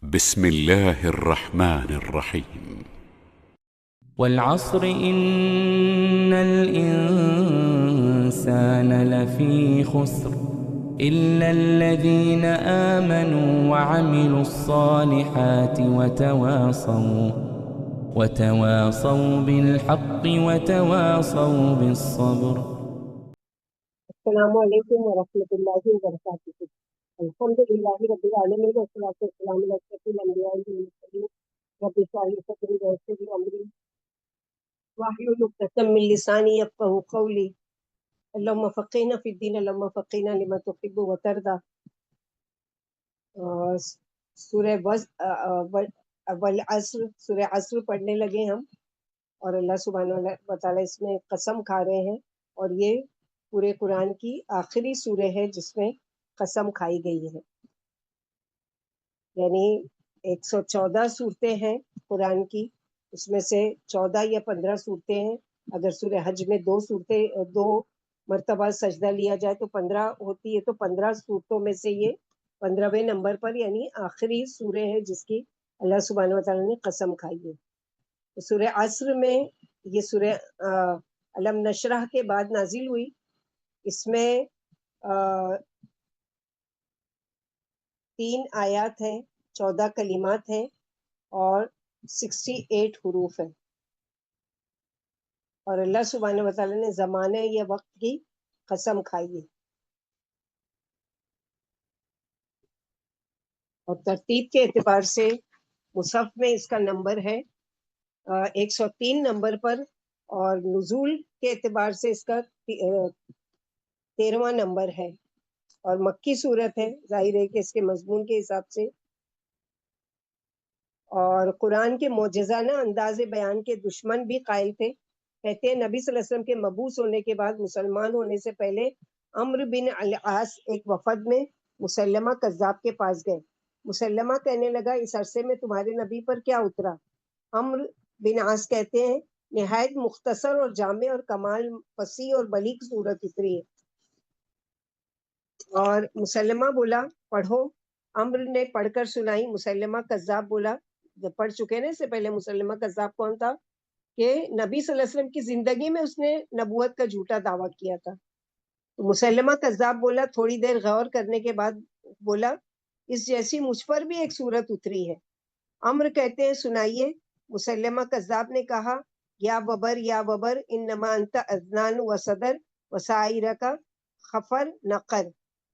بسم الله الرحمن الرحيم. والعصر إن الإنسان لفي خسر إلا الذين آمنوا وعملوا الصالحات وتواصوا بالحق وتواصوا بالصبر. السلام علیکم ورحمۃ اللہ وبرکاتہ۔ الحمد للہ رب العالمین والصلاۃ والسلام علی اشرف الانبیاء والمرسلین رب اشرح لي صدری ويسر لي امری واحلل عقدۃ من لسانی یفقهوا قولی اللهم فقهنا فی الدین اللهم فقهنا لما تحب وترضى۔ سورہ والعصر، سورہ عصر پڑھنے لگے ہم، اور اللہ سبحانہ و تعالیٰ اس میں قسم کھا رہے ہیں، اور یہ پورے قرآن کی آخری سورہ ہے جس میں قسم کھائی گئی ہے۔ یعنی 114 صورتیں ہیں قرآن کی، اس میں سے 14 یا 15 صورتیں ہیں۔ اگر سورہ حج میں دو مرتبہ سجدہ لیا جائے تو 15 ہوتی ہے، تو 15 صورتوں میں سے یہ 15ویں نمبر پر یعنی آخری سورہ ہے جس کی اللہ سبحانہ و تعالیٰ نے قسم کھائی ہے۔ سورہ عصر میں یہ سورہ علم نشرح کے بعد نازل ہوئی۔ اس میں 3 آیات ہیں، 14 کلمات ہیں اور 68 حروف ہیں، اور اللہ سبحانہ و تعالیٰ نے زمانے یا وقت کی قسم کھائی ہے۔ اور ترتیب کے اعتبار سے مصحف میں اس کا نمبر ہے 103 نمبر پر، اور نزول کے اعتبار سے اس کا 13واں نمبر ہے، اور مکی صورت ہے، ظاہر ہے کہ اس کے مضمون کے حساب سے۔ اور قرآن کے معجزانہ انداز بیان کے دشمن بھی قائل تھے۔ کہتے ہیں نبی صلی اللہ علیہ وسلم کے مبعوث ہونے کے بعد مسلمان ہونے سے پہلے عمرو بن العاص ایک وفد میں مسلمہ کذاب کے پاس گئے۔ مسلمہ کہنے لگا اس عرصے میں تمہارے نبی پر کیا اترا؟ عمرو بن عاص کہتے ہیں نہایت مختصر اور جامع اور کمال فصیح اور بلیغ صورت اتری ہے۔ اور مسلمہ بولا پڑھو۔ عمرو نے پڑھ کر سنائی۔ مسلمہ کذاب بولا، جب پڑھ چکے نا اس سے پہلے، مسلمہ کذاب کون تھا؟ کہ نبی صلی اللہ علیہ وسلم کی زندگی میں اس نے نبوت کا جھوٹا دعویٰ کیا تھا۔ تو مسلمہ کذاب بولا، تھوڑی دیر غور کرنے کے بعد بولا اس جیسی مجھ پر بھی ایک صورت اتری ہے۔ عمرو کہتے ہیں سنائیے۔ مسلمہ کذاب نے کہا یا ببر انما انت اذنان و صدر وسائر کا خفر نقر،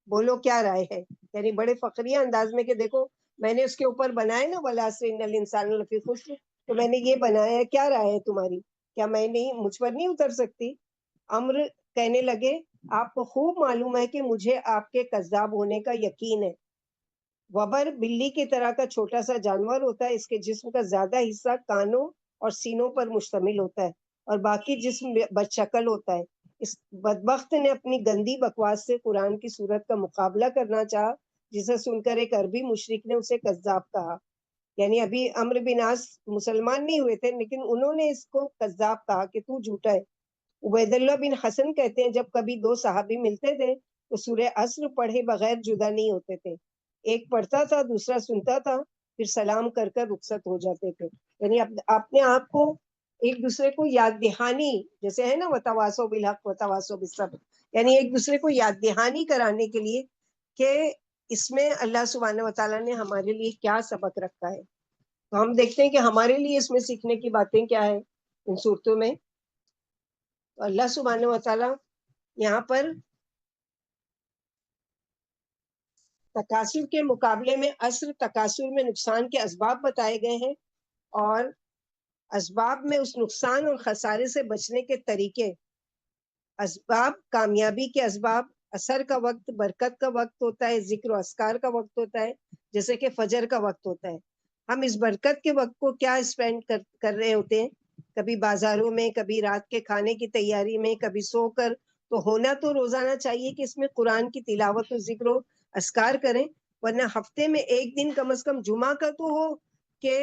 بولو کیا رائے ہے؟ یعنی بڑے فخریہ انداز میں کہ دیکھو میں نے اس کے اوپر بنایا نا والعصر ان الانسان لفی خسر، تو میں نے یہ بنایا ہے، کیا رائے ہے تمہاری؟ کیا میں نہیں، مجھ پر نہیں اتر سکتی؟ عمرو کہنے لگے آپ کو خوب معلوم ہے کہ مجھے آپ کے کذاب ہونے کا یقین ہے۔ وبر بلی کی طرح کا چھوٹا سا جانور ہوتا ہے، اس کے جسم کا زیادہ حصہ کانوں اور سینوں پر مشتمل ہوتا ہے، اور باقی جسم بدشکل ہوتا ہے۔ اس بدبخت نے اپنی گندی بکواس سے قرآن کی صورت کا مقابلہ کرنا چاہا، جسے سن کر ایک عربی مشرک نے اسے کذاب کہا۔ یعنی ابھی عمرو بن عاص مسلمان نہیں ہوئے تھے، لیکن انہوں نے اس کو کذاب کہا کہ تو جھوٹا ہے۔ عبید اللہ بن حسن کہتے ہیں جب کبھی 2 صحابی ملتے تھے تو سورہ عصر پڑھے بغیر جدا نہیں ہوتے تھے، ایک پڑھتا تھا دوسرا سنتا تھا، پھر سلام کر کر رخصت ہو جاتے تھے۔ یعنی اپنے آپ کو ایک دوسرے کو یاد دہانی، جیسے ہے نا وتواصوا بالحق وتواصوا بالصبر، یعنی ایک دوسرے کو یاد دہانی کرانے کے لیے کہ اس میں اللہ سبحانہ و تعالیٰ نے ہمارے لیے کیا سبق رکھا ہے۔ تو ہم دیکھتے ہیں کہ ہمارے لیے اس میں سیکھنے کی باتیں کیا ہے ان صورتوں میں۔ تو اللہ سبحانہ و تعالیٰ یہاں پر تکاثر کے مقابلے میں عصر تکاثر میں نقصان کے اسباب بتائے گئے ہیں، اور اسباب میں اس نقصان اور خسارے سے بچنے کے طریقے۔ اسباب کامیابی کے اسباب، اثر کا وقت، برکت کا وقت ہوتا ہے، ذکر و اذکار کا وقت ہوتا ہے، جیسے کہ فجر کا وقت ہوتا ہے۔ ہم اس برکت کے وقت کو کیا اسپینڈ کر رہے ہوتے ہیں؟ کبھی بازاروں میں، کبھی رات کے کھانے کی تیاری میں، کبھی سو کر۔ تو ہونا تو روزانہ چاہیے کہ اس میں قرآن کی تلاوت و ذکر و اذکار کریں، ورنہ ہفتے میں ایک دن کم از کم جمعہ کا تو ہو کہ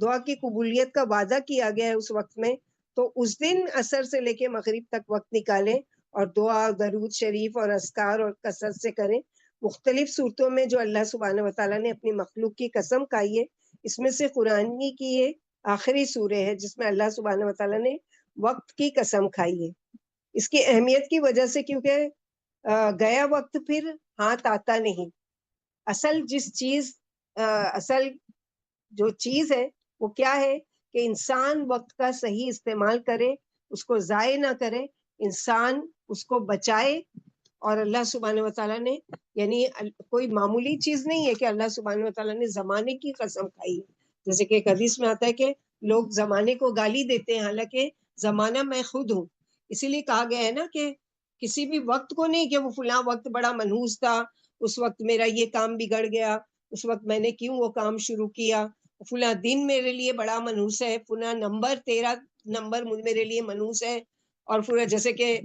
دعا کی قبولیت کا وعدہ کیا گیا ہے اس وقت میں، تو اس دن عصر سے لے کے مغرب تک وقت نکالیں اور دعا، درود شریف اور اذکار اور کثرت سے کریں۔ مختلف صورتوں میں جو اللہ سبحانہ و تعالیٰ نے اپنی مخلوق کی قسم کھائی ہے، اس میں سے قرآن کی یہ آخری سورہ ہے جس میں اللہ سبحانہ و تعالیٰ نے وقت کی قسم کھائی ہے. اس کی اہمیت کی وجہ سے، کیونکہ گیا وقت پھر ہاتھ آتا نہیں. اصل جو چیز ہے وہ کیا ہے کہ انسان وقت کا صحیح استعمال کرے، اس کو ضائع نہ کرے، انسان اس کو بچائے. اور اللہ سبحانہ و تعالیٰ نے یعنی کوئی معمولی چیز نہیں ہے کہ اللہ سبحانہ و تعالیٰ نے زمانے کی قسم کھائی ہے. جیسے کہ ایک حدیث میں آتا ہے کہ لوگ زمانے کو گالی دیتے ہیں، حالانکہ زمانہ میں خود ہوں. اسی لیے کہا گیا ہے نا کہ کسی بھی وقت کو نہیں کہ وہ فلاں وقت بڑا منحوس تھا، اس وقت میرا یہ کام بگڑ گیا، اس وقت میں نے کیوں وہ کام شروع کیا، فلاں دن میرے لیے بڑا منحوس ہے، فلاں نمبر 13 نمبر میرے لیے منحوس ہے. اور پورا جیسے کہ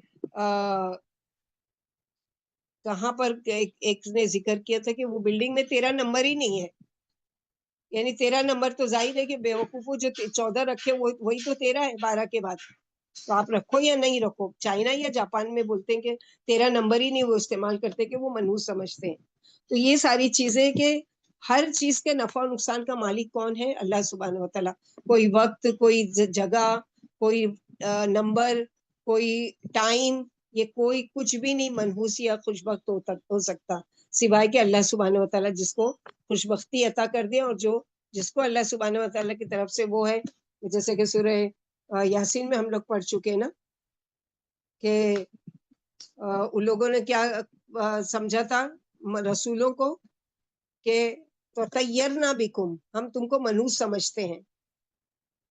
کہاں پر ایک نے ذکر کیا تھا کہ وہ بلڈنگ میں 13 نمبر ہی نہیں ہے، یعنی 13 نمبر تو ظاہر ہے کہ بیوقوفوں جو 14 رکھے وہی تو 13 ہے 12 کے بعد. تو آپ رکھو یا نہیں رکھو. چائنا یا جاپان میں بولتے ہیں کہ 13 نمبر ہی نہیں وہ استعمال کرتے کہ وہ منحوس سمجھتے ہیں. تو یہ ساری چیزیں کہ ہر چیز کے نفع و نقصان کا مالک کون ہے؟ اللہ سبحانہ و تعالیٰ. کوئی وقت، کوئی جگہ، کوئی نمبر، کوئی ٹائم، یہ کوئی کچھ بھی نہیں منحوس یا خوش بخت ہو سکتا سوائے کہ اللہ سبحانہ و تعالیٰ جس کو خوش بختی عطا کر دے. اور جس کو اللہ سبحانہ و تعالیٰ کی طرف سے وہ ہے، جیسے کہ سورہ یاسین میں ہم لوگ پڑھ چکے نا کہ ان لوگوں نے کیا سمجھا تھا رسولوں کو کہ تطیرنا بکم، ہم تم کو منحوس سمجھتے ہیں.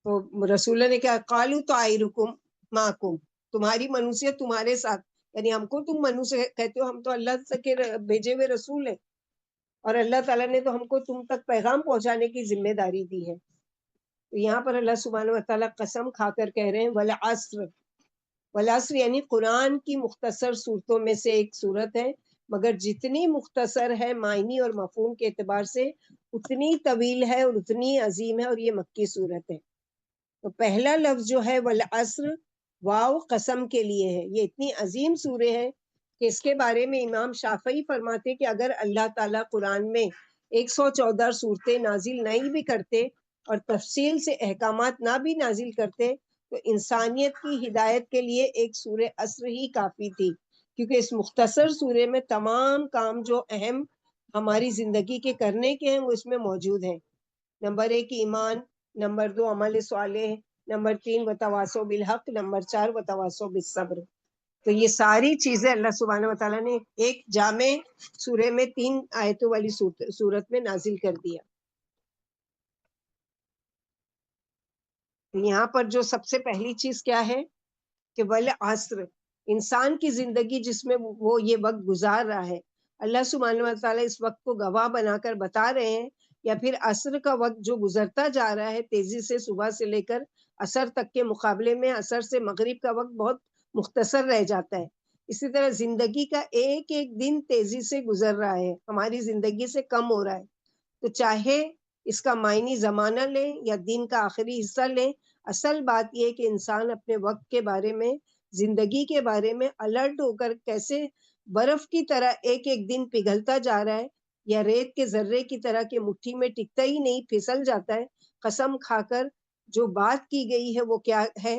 تو رسولوں نے کیا قالوا طائرکم معکم، تمہاری منحوسیت تمہارے ساتھ، یعنی ہم کو تم منحوس کہتے ہو، ہم تو اللہ کے بھیجے ہوئے رسول ہیں، اور اللہ تعالیٰ نے تو ہم کو تم تک پیغام پہنچانے کی ذمہ داری دی ہے. تو یہاں پر اللہ سبحانہ و تعالیٰ قسم کھا کر کہہ رہے ہیں والعصر. والعصر یعنی قرآن کی مختصر صورتوں میں سے ایک صورت ہے، مگر جتنی مختصر ہے معنی اور مفہوم کے اعتبار سے اتنی طویل ہے اور اتنی عظیم ہے، اور یہ مکی صورت ہے. تو پہلا لفظ جو ہے والعصر، واو قسم کے لیے ہے. یہ اتنی عظیم سورہ ہے کہ اس کے بارے میں امام شافعی فرماتے کہ اگر اللہ تعالیٰ قرآن میں 114 صورتیں نازل نہیں بھی کرتے اور تفصیل سے احکامات نہ بھی نازل کرتے تو انسانیت کی ہدایت کے لیے ایک سورہ عصر ہی کافی تھی، کیونکہ اس مختصر سورہ میں تمام کام جو اہم ہماری زندگی کے کرنے کے ہیں وہ اس میں موجود ہیں. نمبر 1 ایمان، نمبر 2 عمل صالح، نمبر 3 وتواصوا بالحق، نمبر 4 وتواصوا بالصبر. تو یہ ساری چیزیں اللہ سبحانہ و تعالیٰ نے ایک جامع سورہ میں 3 آیتوں والی صورت میں نازل کر دیا. یہاں پر جو سب سے پہلی چیز کیا ہے کہ والعصر، انسان کی زندگی جس میں وہ یہ وقت گزار رہا ہے، اللہ سبحانہ و تعالیٰ اس وقت کو گواہ بنا کر بتا رہے ہیں، یا پھر عصر کا وقت جو گزرتا جا رہا ہے تیزی سے، صبح سے لے کر عصر تک کے مقابلے میں عصر سے مغرب کا وقت بہت مختصر رہ جاتا ہے. اسی طرح زندگی کا ایک ایک دن تیزی سے گزر رہا ہے، ہماری زندگی سے کم ہو رہا ہے. تو چاہے اس کا معنی زمانہ لیں یا دن کا آخری حصہ لیں، اصل بات یہ کہ انسان اپنے وقت کے بارے میں، زندگی کے بارے میں الرٹ ہو کر کیسے برف کی طرح ایک ایک دن پگھلتا جا رہا ہے، یا ریت کے ذرے کی طرح کہ مٹھی میں ٹکتا ہی نہیں، پھسل جاتا ہے. قسم کھا کر جو بات کی گئی ہے وہ کیا ہے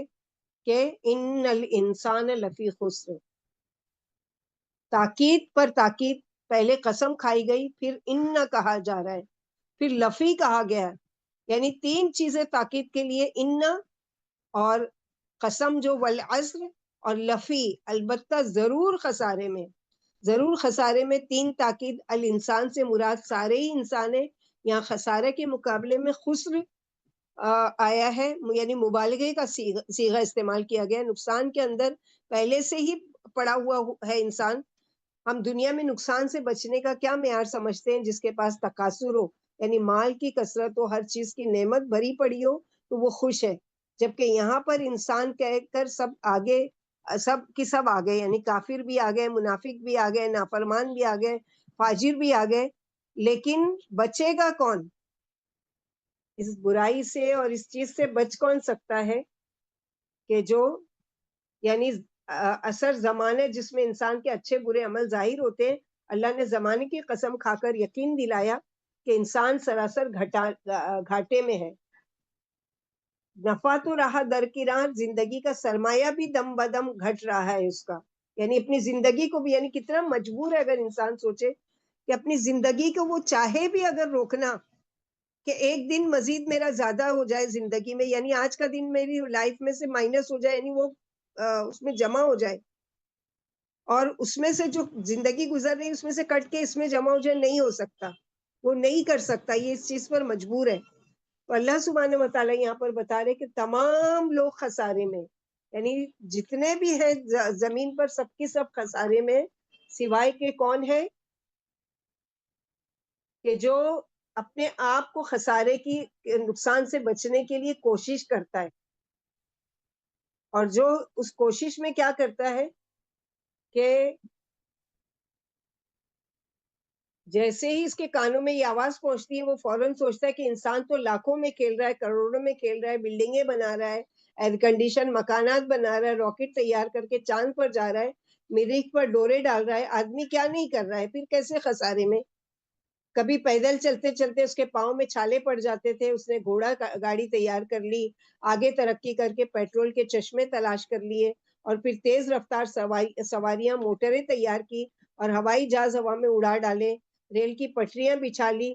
کہ ان الانسان لفی خسر. تاکید پر تاکید، پہلے قسم کھائی گئی، پھر ان کہا جا رہا ہے، پھر لفی کہا گیا، یعنی 3 چیزیں تاکید کے لیے، ان اور قسم جو والعصر اور لفی، البتہ ضرور خسارے میں. ضرور خسارے میں 3 تاکید. الانسان سے مراد سارے ہی انسان ہیں. یہاں خسارے کے مقابلے میں خسر آیا ہے، یعنی مبالغے کا صیغہ استعمال کیا گیا. نقصان کے اندر پہلے سے ہی پڑا ہوا ہے انسان. ہم دنیا میں نقصان سے بچنے کا کیا معیار سمجھتے ہیں؟ جس کے پاس تکاثر ہو، یعنی مال کی کثرت ہو، ہر چیز کی نعمت بھری پڑی ہو تو وہ خوش ہے. جبکہ یہاں پر انسان کہہ کر سب آگے، سب کی سب آگئے، یعنی کافر بھی آگئے، منافق بھی آگئے، نافرمان بھی آگئے، فاجر بھی آگئے. لیکن بچے گا کون اس برائی سے اور اس چیز سے؟ بچ کون سکتا ہے کہ جو یعنی اثر زمانے جس میں انسان کے اچھے برے عمل ظاہر ہوتے ہیں، اللہ نے زمانے کی قسم کھا کر یقین دلایا کہ انسان سراسر گھاٹے میں ہے. نفع تو رہا درکنار، زندگی کا سرمایہ بھی دم بدم گھٹ رہا ہے اس کا. یعنی اپنی زندگی کو بھی، یعنی کتنا مجبور ہے اگر انسان سوچے کہ اپنی زندگی کو وہ چاہے بھی اگر روکنا کہ ایک دن مزید میرا زیادہ ہو جائے زندگی میں، یعنی آج کا دن میری لائف میں سے مائنس ہو جائے، یعنی وہ اس میں جمع ہو جائے، اور اس میں سے جو زندگی گزر رہی اس میں سے کٹ کے اس میں جمع ہو جائے، نہیں ہو سکتا، وہ نہیں کر سکتا، یہ اس چیز پر مجبور ہے. تو اللہ سبحانہ و تعالیٰ یہاں پر بتا رہے کہ تمام لوگ خسارے میں، یعنی جتنے بھی ہیں زمین پر سب کی سب خسارے میں، سوائے کہ کون ہے کہ جو اپنے آپ کو خسارے کی نقصان سے بچنے کے لیے کوشش کرتا ہے، اور جو اس کوشش میں کیا کرتا ہے کہ جیسے ہی اس کے کانوں میں یہ آواز پہنچتی ہے وہ فوراً سوچتا ہے کہ انسان تو لاکھوں میں کھیل رہا ہے، کروڑوں میں کھیل رہا ہے، بلڈنگیں بنا رہا ہے، ایئر کنڈیشن مکانات بنا رہا ہے، راکٹ تیار کر کے چاند پر جا رہا ہے، مریخ پر ڈورے ڈال رہا ہے، آدمی کیا نہیں کر رہا ہے، پھر کیسے خسارے میں. کبھی پیدل چلتے چلتے اس کے پاؤں میں چھالے پڑ جاتے تھے، اس نے گھوڑا گاڑی تیار کر لی، آگے ترقی کر کے پیٹرول کے چشمے تلاش کر لیے، اور پھر تیز رفتار سواریاں موٹریں تیار کی، اور ہوائی جہاز ہوا میں اڑا ڈالے، ریل کی پٹریاں بچھا لی.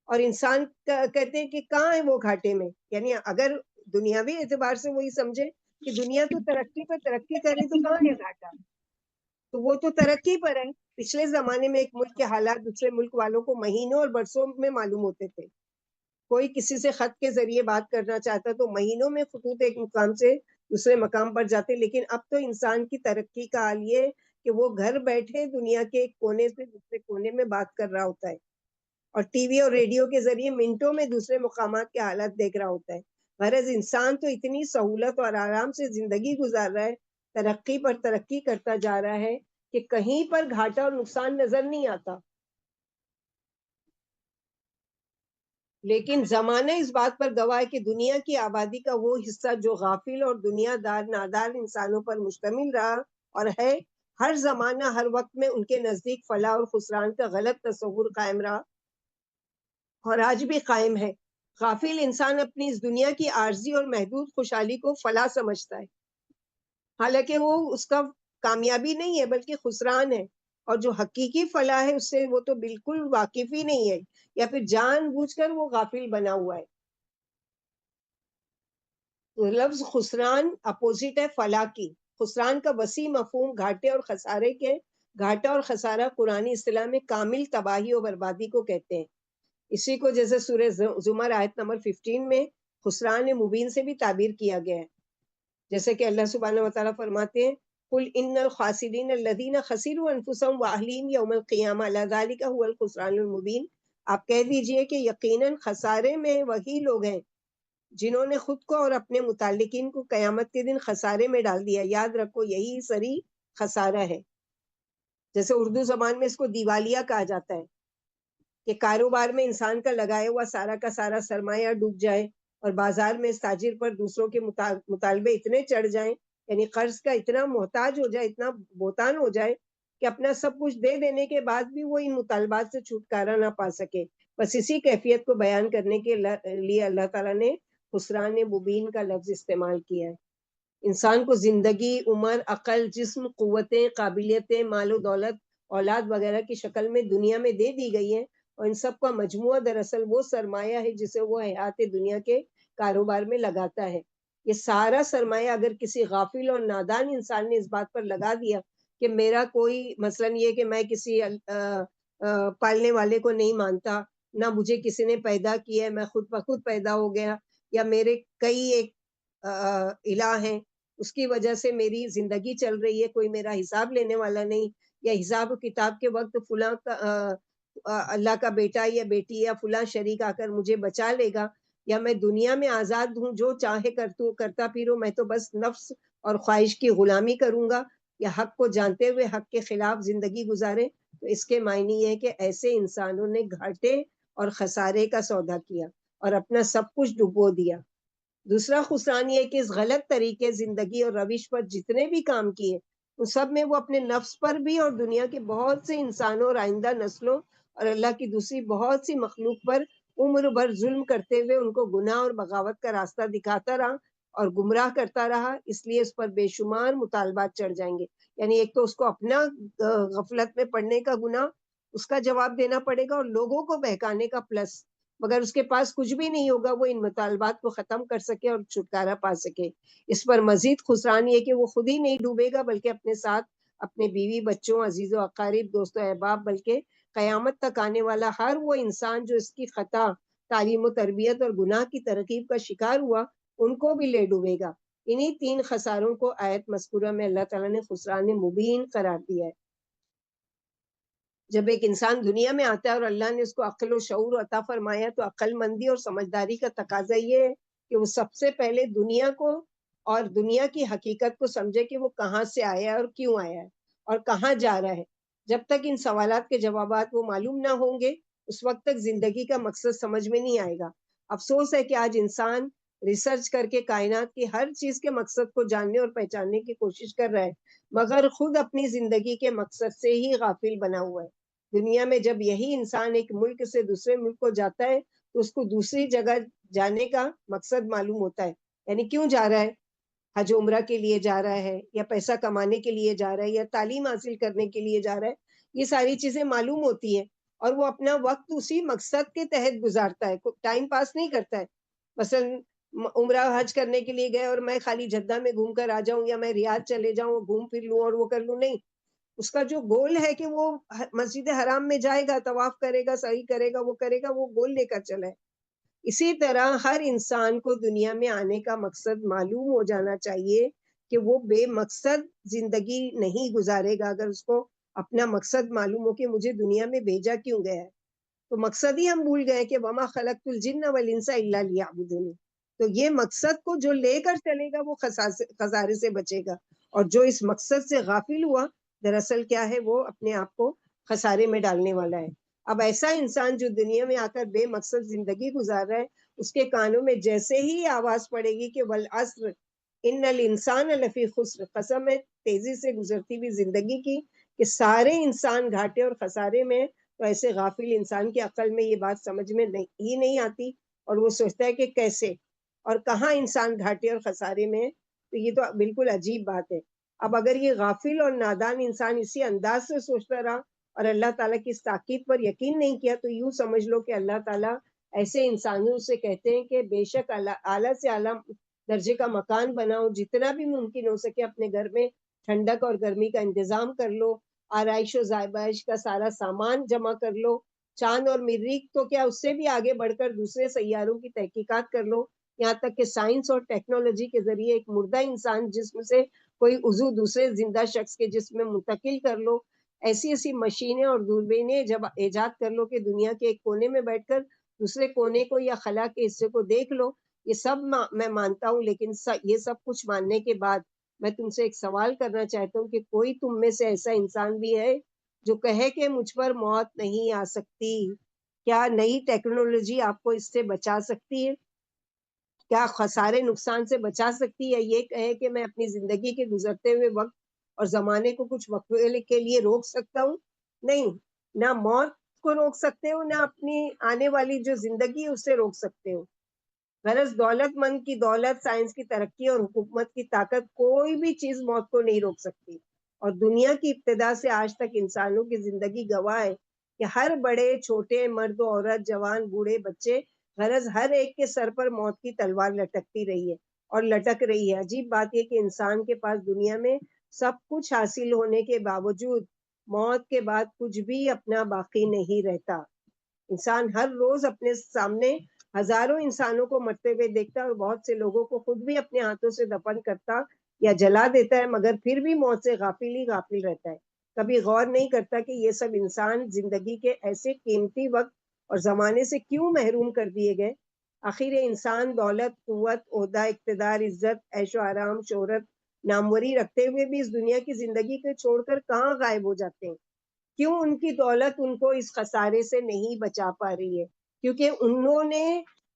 اور انسان کہتے ہیں کہ کہاں ہے وہ گھاٹے میں. یعنی اگر دنیاوی اعتبار سے وہی سمجھے کہ دنیا تو ترقی پر ترقی کر رہی، تو کہاں ہے گھاٹا؟ تو وہ تو ترقی پر ہے. پچھلے زمانے میں ایک ملک کے حالات دوسرے ملک والوں کو مہینوں اور برسوں میں معلوم ہوتے تھے. کوئی کسی سے خط کے ذریعے بات کرنا چاہتا تو مہینوں میں خطوط ایک مقام سے دوسرے مقام پر جاتے. لیکن اب تو انسان کی ترقی کا حال یہ کہ وہ گھر بیٹھے دنیا کے ایک کونے سے دوسرے کونے میں بات کر رہا ہوتا ہے، اور ٹی وی اور ریڈیو کے ذریعے منٹوں میں دوسرے مقامات کے حالات دیکھ رہا ہوتا ہے. غرض انسان تو اتنی سہولت اور آرام سے زندگی گزار رہا ہے، ترقی پر ترقی کرتا جا رہا ہے کہ کہیں پر گھاٹا اور نقصان نظر نہیں آتا. لیکن زمانہ اس بات پر گواہ ہے کہ دنیا کی آبادی کا وہ حصہ جو غافل اور دنیا دار نادار انسانوں پر مشتمل رہا اور ہے، ہر زمانہ ہر وقت میں ان کے نزدیک فلاح اور خسران کا غلط تصور قائم رہا اور آج بھی قائم ہے. غافل انسان اپنی اس دنیا کی عارضی اور محدود خوشحالی کو فلاح سمجھتا ہے، حالانکہ وہ اس کا کامیابی نہیں ہے بلکہ خسران ہے. اور جو حقیقی فلاح ہے اس سے وہ تو بالکل واقف ہی نہیں ہے، یا پھر جان بوجھ کر وہ غافل بنا ہوا ہے. تو لفظ خسران اپوزٹ ہے فلاح کی. خسران کا وسیع مفہوم گھاٹے اور خسارے کے، گھاٹا اور خسارہ قرآنی اصطلاح میں کامل تباہی اور بربادی کو کہتے ہیں. اسی کو جیسے سورہ زمر آیت نمبر 15 میں خسران مبین سے بھی تعبیر کیا گیا ہے. جیسے کہ اللہ سبحانہ و تعالیٰ فرماتے ہیں قل ان الخاسرین الذین خسروا انفسهم واہلیہم یوم القیامہ الا ذلک هو الخسران المبین. آپ کہہ دیجئے کہ یقیناً خسارے میں وہی لوگ ہیں جنہوں نے خود کو اور اپنے متعلقین کو قیامت کے دن خسارے میں ڈال دیا. یاد رکھو یہی سری خسارہ ہے. جیسے اردو زبان میں اس کو دیوالیہ کہا جاتا ہے کہ کاروبار میں انسان کا لگایا ہوا سارا کا سارا سرمایہ ڈوب جائے، اور بازار میں اس تاجر پر دوسروں کے مطالبے اتنے چڑھ جائیں، یعنی قرض کا اتنا محتاج ہو جائے، اتنا بہتان ہو جائے کہ اپنا سب کچھ دے دینے کے بعد بھی وہ ان مطالبات سے چھٹکارا نہ پا سکے. بس اسی کیفیت کو بیان کرنے کے لیے اللہ تعالیٰ نے خسران مبین کا لفظ استعمال کیا ہے. انسان کو زندگی، عمر، عقل، جسم، قوتیں، قابلیتیں، مال و دولت، اولاد وغیرہ کی شکل میں دنیا میں دے دی گئی ہیں، اور ان سب کا مجموعہ دراصل وہ سرمایہ ہے جسے وہ حیات دنیا کے کاروبار میں لگاتا ہے. یہ سارا سرمایہ اگر کسی غافل اور نادان انسان نے اس بات پر لگا دیا کہ میرا کوئی مثلاً یہ کہ میں کسی پالنے والے کو نہیں مانتا، نہ مجھے کسی نے پیدا کیا ہے، میں خود بخود پیدا ہو گیا، یا میرے کئی ایک الہ ہیں، اس کی وجہ سے میری زندگی چل رہی ہے، کوئی میرا حساب لینے والا نہیں، یا حساب و کتاب کے وقت فلاں اللہ کا بیٹا یا بیٹی یا فلاں شریک آ کر مجھے بچا لے گا، یا میں دنیا میں آزاد ہوں، جو چاہے کرتا پھروں، میں تو بس نفس اور خواہش کی غلامی کروں گا، یا حق کو جانتے ہوئے حق کے خلاف زندگی گزارے. تو اس کے معنی یہ ہے کہ ایسے انسانوں نے گھاٹے اور خسارے کا سودا کیا اور اپنا سب کچھ ڈبو دیا. دوسرا خسران یہ کہ اس غلط طریقے زندگی اور روش پر جتنے بھی کام کیے ان سب میں وہ اپنے نفس پر بھی اور دنیا کے بہت سے انسانوں اور آئندہ نسلوں اور اللہ کی دوسری بہت سی مخلوق پر عمر بھر ظلم کرتے ہوئے ان کو گناہ اور بغاوت کا راستہ دکھاتا رہا اور گمراہ کرتا رہا، اس لیے اس پر بے شمار مطالبات چڑھ جائیں گے. یعنی ایک تو اس کو اپنا غفلت میں پڑنے کا گناہ، اس کا جواب دینا پڑے گا، اور لوگوں کو بہکانے کا پلس. مگر اس کے پاس کچھ بھی نہیں ہوگا وہ ان مطالبات کو ختم کر سکے اور چھٹکارا پا سکے. اس پر مزید خسران یہ کہ وہ خود ہی نہیں ڈوبے گا، بلکہ اپنے ساتھ اپنے بیوی بچوں، عزیز و اقارب، دوست و احباب، بلکہ قیامت تک آنے والا ہر وہ انسان جو اس کی خطا، تعلیم و تربیت اور گناہ کی ترغیب کا شکار ہوا، ان کو بھی لے ڈوبے گا. انہی 3 خساروں کو آیت مذکورہ میں اللہ تعالیٰ نے خسران مبین قرار دیا ہے. جب ایک انسان دنیا میں آتا ہے اور اللہ نے اس کو عقل و شعور عطا فرمایا، تو عقل مندی اور سمجھداری کا تقاضا یہ ہے کہ وہ سب سے پہلے دنیا کو اور دنیا کی حقیقت کو سمجھے کہ وہ کہاں سے آیا ہے اور کیوں آیا ہے اور کہاں جا رہا ہے. جب تک ان سوالات کے جوابات وہ معلوم نہ ہوں گے، اس وقت تک زندگی کا مقصد سمجھ میں نہیں آئے گا. افسوس ہے کہ آج انسان ریسرچ کر کے کائنات کی ہر چیز کے مقصد کو جاننے اور پہچاننے کی کوشش کر رہا ہے، مگر خود اپنی زندگی کے مقصد سے ہی غافل بنا ہوا ہے. دنیا میں جب یہی انسان ایک ملک سے دوسرے ملک کو جاتا ہے تو اس کو دوسری جگہ جانے کا مقصد معلوم ہوتا ہے. یعنی کیوں جا رہا ہے، حج عمرہ کے لیے جا رہا ہے، یا پیسہ کمانے کے لیے جا رہا ہے، یا تعلیم حاصل کرنے کے لیے جا رہا ہے، یہ ساری چیزیں معلوم ہوتی ہیں، اور وہ اپنا وقت اسی مقصد کے تحت گزارتا ہے، ٹائم پاس نہیں کرتا ہے. مثلا عمرہ حج کرنے کے لیے گئے اور میں خالی جدہ میں گھوم کر آ جاؤں، یا میں ریاض چلے جاؤں، گھوم پھر لوں اور وہ کر لوں، نہیں. اس کا جو گول ہے کہ وہ مسجد حرام میں جائے گا، طواف کرے گا، سعی کرے گا، وہ کرے گا، وہ گول لے کر چلا ہے. اسی طرح ہر انسان کو دنیا میں آنے کا مقصد معلوم ہو جانا چاہیے کہ وہ بے مقصد زندگی نہیں گزارے گا. اگر اس کو اپنا مقصد معلوم ہو کہ مجھے دنیا میں بھیجا کیوں گیا ہے، تو مقصد ہی ہم بھول گئے کہ وما خلقت الجن والانس الا لیعبدون. تو یہ مقصد کو جو لے کر چلے گا وہ خسارے سے بچے گا، اور جو اس مقصد سے غافل ہوا دراصل کیا ہے، وہ اپنے آپ کو خسارے میں ڈالنے والا ہے. اب ایسا انسان جو دنیا میں آ کر بے مقصد زندگی گزار رہا ہے، اس کے کانوں میں جیسے ہی آواز پڑے گی کہ والعصر ان الانسان لفی خسر، قسم ہے تیزی سے گزرتی ہوئی زندگی کی کہ سارے انسان گھاٹے اور خسارے میں. تو ایسے غافل انسان کی عقل میں یہ بات سمجھ میں ہی نہیں آتی، اور وہ سوچتا ہے کہ کیسے اور کہاں انسان گھاٹے اور خسارے میں. تو یہ تو بالکل عجیب بات ہے. اب اگر یہ غافل اور نادان انسان اسی انداز سے سوچتا رہا اور اللہ تعالیٰ کی اس تاکید پر یقین نہیں کیا، تو یوں سمجھ لو کہ اللہ تعالیٰ ایسے انسانوں سے کہتے ہیں کہ بے شک اعلیٰ سے اعلیٰ درجے کا مکان بناؤ، جتنا بھی ممکن ہو سکے اپنے گھر میں ٹھنڈک اور گرمی کا انتظام کر لو، آرائش و زائبائش کا سارا سامان جمع کر لو. چاند اور مریخ تو کیا اس سے بھی آگے بڑھ کر دوسرے سیاروں کی تحقیقات کر لو، یہاں تک کہ سائنس اور ٹیکنالوجی کے ذریعے ایک مردہ انسان جسم سے کوئی عضو دوسرے زندہ شخص کے جسم میں منتقل کر لو. ایسی ایسی مشینیں اور دوربینیں جب ایجاد کر لو کہ دنیا کے ایک کونے میں بیٹھ کر دوسرے کونے کو یا خلا کے حصے کو دیکھ لو. یہ سب میں مانتا ہوں، لیکن یہ سب کچھ ماننے کے بعد میں تم سے ایک سوال کرنا چاہتا ہوں کہ کوئی تم میں سے ایسا انسان بھی ہے جو کہے کہ مجھ پر موت نہیں آ سکتی؟ کیا نئی ٹیکنالوجی آپ کو اس سے بچا سکتی ہے؟ کیا خسارے نقصان سے بچا سکتی ہے؟ یہ کہے کہ میں اپنی زندگی کے گزرتے ہوئے وقت اور زمانے کو کچھ وقت کے لیے روک سکتا ہوں؟ نہیں. نہ موت کو روک سکتے ہو، نہ اپنی آنے والی جو زندگی ہے اسے روک سکتے ہو. غرض دولت مند کی دولت، سائنس کی ترقی اور حکومت کی طاقت، کوئی بھی چیز موت کو نہیں روک سکتی. اور دنیا کی ابتدا سے آج تک انسانوں کی زندگی گواہ ہے کہ ہر بڑے چھوٹے، مرد و عورت، جوان بوڑھے بچے، غرض ہر ایک کے سر پر موت کی تلوار لٹکتی رہی ہے اور لٹک رہی ہے. عجیب بات یہ کہ انسان کے پاس دنیا میں سب کچھ حاصل ہونے کے باوجود موت کے بعد کچھ بھی اپنا باقی نہیں رہتا. انسان ہر روز اپنے سامنے ہزاروں انسانوں کو مرتے ہوئے دیکھتا ہے اور بہت سے لوگوں کو خود بھی اپنے ہاتھوں سے دفن کرتا یا جلا دیتا ہے، مگر پھر بھی موت سے غافل ہی غافل رہتا ہے. کبھی غور نہیں کرتا کہ یہ سب انسان زندگی کے ایسے قیمتی وقت اور زمانے سے کیوں محروم کر دیے گئے. آخر انسان دولت، قوت، عہدہ، اقتدار، عزت، عیش و آرام، شہرت، ناموری رکھتے ہوئے بھی اس دنیا کی زندگی کو چھوڑ کر کہاں غائب ہو جاتے ہیں؟ کیوں ان کی دولت ان کو اس خسارے سے نہیں بچا پا رہی ہے؟ کیونکہ انہوں نے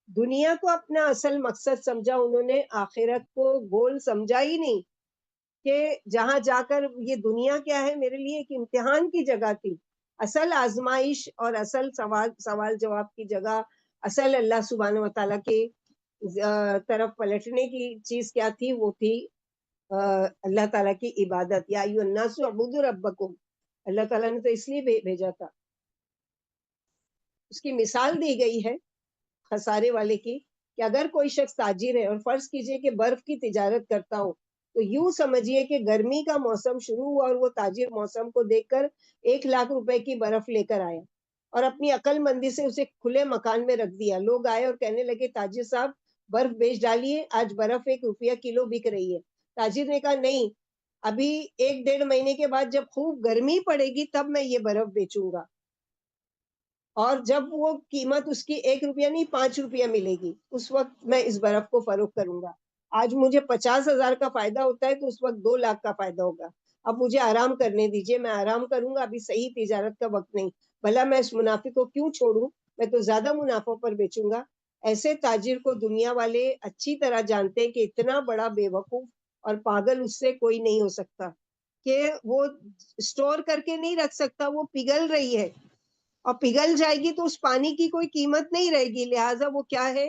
دنیا کو اپنا اصل مقصد سمجھا، انہوں نے آخرت کو گول سمجھا ہی نہیں. کہ جہاں جا کر یہ دنیا کیا ہے میرے لیے ایک امتحان کی جگہ تھی، اصل آزمائش اور اصل سوال جواب کی جگہ، اصل اللہ سبحانہ و تعالیٰ کی طرف پلٹنے کی چیز کیا تھی؟ وہ تھی اللہ تعالیٰ کی عبادت. یا ایھا الناس اعبدوا ربکم، اللہ تعالیٰ نے تو اس لیے بھیجا تھا. اس کی مثال دی گئی ہے خسارے والے کی کہ اگر کوئی شخص تاجر ہے اور فرض کیجئے کہ برف کی تجارت کرتا ہو، تو یوں سمجھیے کہ گرمی کا موسم شروع ہوا اور وہ تاجر موسم کو دیکھ کر 1,00,000 روپے کی برف لے کر آیا اور اپنی عقل مندی سے اسے کھلے مکان میں رکھ دیا. لوگ آئے اور کہنے لگے تاجر صاحب برف بیچ ڈالیے، آج برف 1 روپیہ کلو بک رہی ہے. تاجر نے کہا نہیں، ابھی 1 ڈیڑھ مہینے کے بعد جب خوب گرمی پڑے گی تب میں یہ برف بیچوں گا، اور جب وہ قیمت اس کی 1 روپیہ نہیں 5 روپیہ ملے گی اس وقت میں اس برف کو فروخت کروں گا. آج مجھے 50,000 کا فائدہ ہوتا ہے تو اس وقت 2 لاکھ کا فائدہ ہوگا. اب مجھے آرام کرنے دیجیے، میں آرام کروں گا، ابھی صحیح تجارت کا وقت نہیں. بھلا میں اس منافع کو کیوں چھوڑوں، میں تو زیادہ منافع پر بیچوں گا. ایسے تاجر کو دنیا والے اچھی طرح جانتے ہیں کہ اتنا بڑا بے وقوف اور پاگل اس سے کوئی نہیں ہو سکتا کہ وہ اسٹور کر کے نہیں رکھ سکتا، وہ پگھل رہی ہے اور پگھل جائے گی تو اس پانی کی کوئی قیمت نہیں رہے گی. لہٰذا وہ کیا ہے،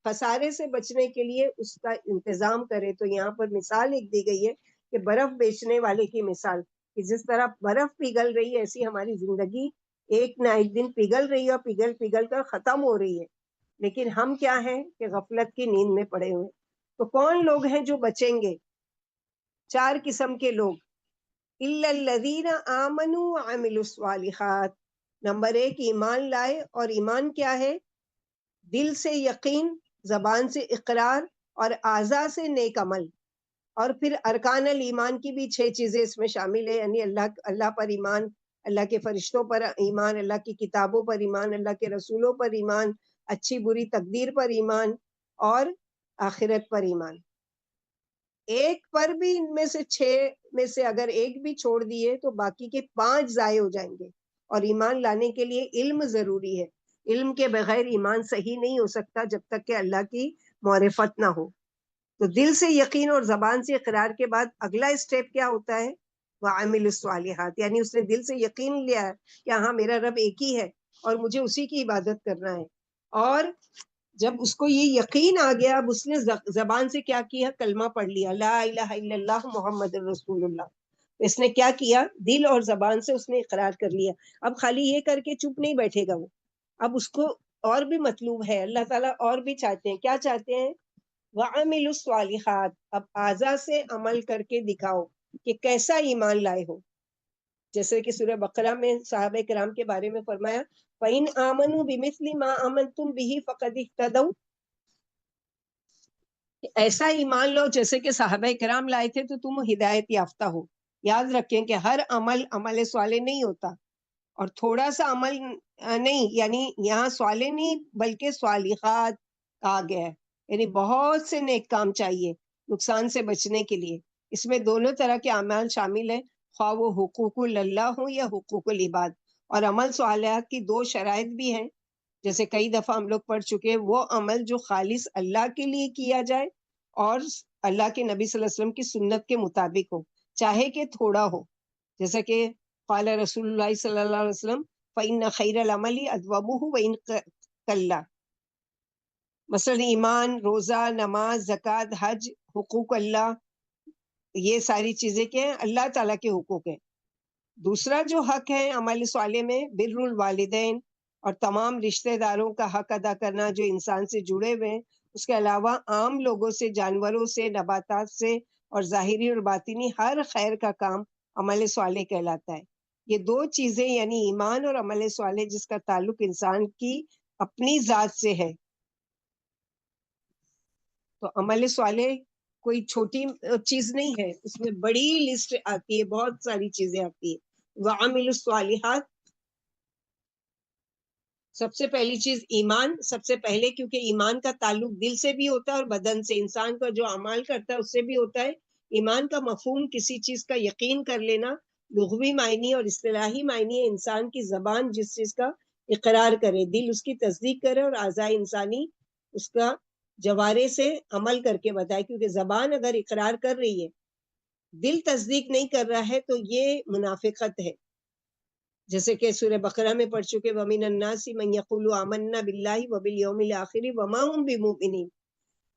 خسارے سے بچنے کے لیے اس کا انتظام کرے. تو یہاں پر مثال ایک دی گئی ہے کہ برف بیچنے والے کی مثال، کہ جس طرح برف پگھل رہی ہے ایسی ہماری زندگی ایک نہ ایک دن پگھل رہی ہے اور پگھل کر ختم ہو رہی ہے. لیکن ہم کیا ہیں کہ غفلت کی نیند میں پڑے ہوئے. تو کون لوگ ہیں جو بچیں گے؟ 4 قسم کے لوگ. الا الذین آمنوا وعملوا الصالحات. نمبر 1 ایمان لائے، اور ایمان کیا ہے؟ دل سے یقین، زبان سے اقرار اور اعضاء سے نیک عمل. اور پھر ارکان الایمان کی بھی 6 چیزیں اس میں شامل ہیں، یعنی اللہ پر ایمان، اللہ کے فرشتوں پر ایمان، اللہ کی کتابوں پر ایمان، اللہ کے رسولوں پر ایمان، اچھی بری تقدیر پر ایمان اور آخرت پر ایمان. ایک پر بھی ان میں سے 6 میں سے اگر ایک بھی چھوڑ دیے تو باقی کے 5 ضائع ہو جائیں گے. اور ایمان لانے کے لیے علم ضروری ہے. علم کے بغیر ایمان صحیح نہیں ہو سکتا جب تک کہ اللہ کی معرفت نہ ہو. تو دل سے یقین اور زبان سے اقرار کے بعد اگلا اسٹیپ کیا ہوتا ہے؟ وعمل الصالحات. یعنی اس نے دل سے یقین لیا ہے کہ ہاں میرا رب ایک ہی ہے اور مجھے اسی کی عبادت کرنا ہے. اور جب اس کو یہ یقین آ گیا، اب اس نے زبان سے کیا کیا؟ کلمہ پڑھ لیا، لا الہ الا اللہ محمد رسول اللہ. اس نے کیا کیا؟ دل اور زبان سے اس نے اقرار کر لیا. اب خالی یہ کر کے چپ نہیں بیٹھے گا وہ، اب اس کو اور بھی مطلوب ہے. اللہ تعالیٰ اور بھی چاہتے ہیں. کیا چاہتے ہیں؟ وَعَمِلُوا الصَّالِحَاتِ. اب اعضاء سے عمل کر کے دکھاؤ کہ کیسا ایمان لائے ہو. جیسے کہ سورہ بقرہ میں صحابہ کرام کے بارے میں فرمایا فَإِنْ آمَنُوا بِمِثْلِ مَا آمَنْتُمْ بِهِ فَقَدِ اهْتَدَوْا. ایسا ایمان لو جیسے کہ صحابہ کرام لائے تھے تو تم ہدایت یافتہ ہو. یاد رکھیں کہ ہر عمل صالح نہیں ہوتا، اور تھوڑا سا عمل نہیں، یعنی یہاں صالح نہیں بلکہ صالحات کہا گیا ہے. یعنی بہت سے نیک کام چاہیے نقصان سے بچنے کے لیے. اس میں دونوں طرح کے اعمال شامل ہیں، خواہ وہ حقوق اللہ ہوں یا حقوق العباد. اور عمل صالحات کی 2 شرائط بھی ہیں، جیسے کئی دفعہ ہم لوگ پڑھ چکے. وہ عمل جو خالص اللہ کے لیے کیا جائے اور اللہ کے نبی صلی اللہ علیہ وسلم کی سنت کے مطابق ہو، چاہے کہ تھوڑا ہو. جیسا کہ قال رسول اللہ صلی اللہ علیہ وسلم فَإِنَّ خَيْرَ الْعَمَلِ أَدْوَمُهُ وَإِنْ قَلَّ. مثلا ایمان، روزہ، نماز، زکوٰۃ، حج، حقوق اللہ، یہ ساری چیزیں کیا ہیں؟ اللہ تعالیٰ کے حقوق ہیں. دوسرا جو حق ہے عمل صالح میں بر الوالدین، اور تمام رشتہ داروں کا حق ادا کرنا جو انسان سے جڑے ہوئے ہیں. اس کے علاوہ عام لوگوں سے، جانوروں سے، نباتات سے، اور ظاہری اور باطنی ہر خیر کا کام عمل صالح کہلاتا ہے. یہ 2 چیزیں یعنی ایمان اور عمل صالح جس کا تعلق انسان کی اپنی ذات سے ہے. تو عمل صالح کوئی چھوٹی چیز نہیں ہے، اس میں بڑی لسٹ آتی ہے، بہت ساری چیزیں آتی ہے. وعمل الصالحات، سب سے پہلی چیز ایمان. سب سے پہلے کیونکہ ایمان کا تعلق دل سے بھی ہوتا ہے اور بدن سے. انسان کا جو اعمال کرتا ہے اس سے بھی ہوتا ہے. ایمان کا مفہوم کسی چیز کا یقین کر لینا، لغوی معنی اور اصطلاحی معنی ہے انسان کی زبان جس چیز کا اقرار کرے، دل اس کی تصدیق کرے اور اعضاء انسانی اس کا جوارے سے عمل کر کے بتائے. کیونکہ زبان اگر اقرار کر رہی ہے دل تصدیق نہیں کر رہا ہے تو یہ منافقت ہے، جیسے کہ سورہ بقرہ میں پڑھ چکے وَمِنَ النَّاسِ مَن يَقُولُ آمَنَّا بِاللَّهِ وَبِالْيَوْمِ الْآخِرِ وَمَا هُمْ بِمُؤْمِنِينَ،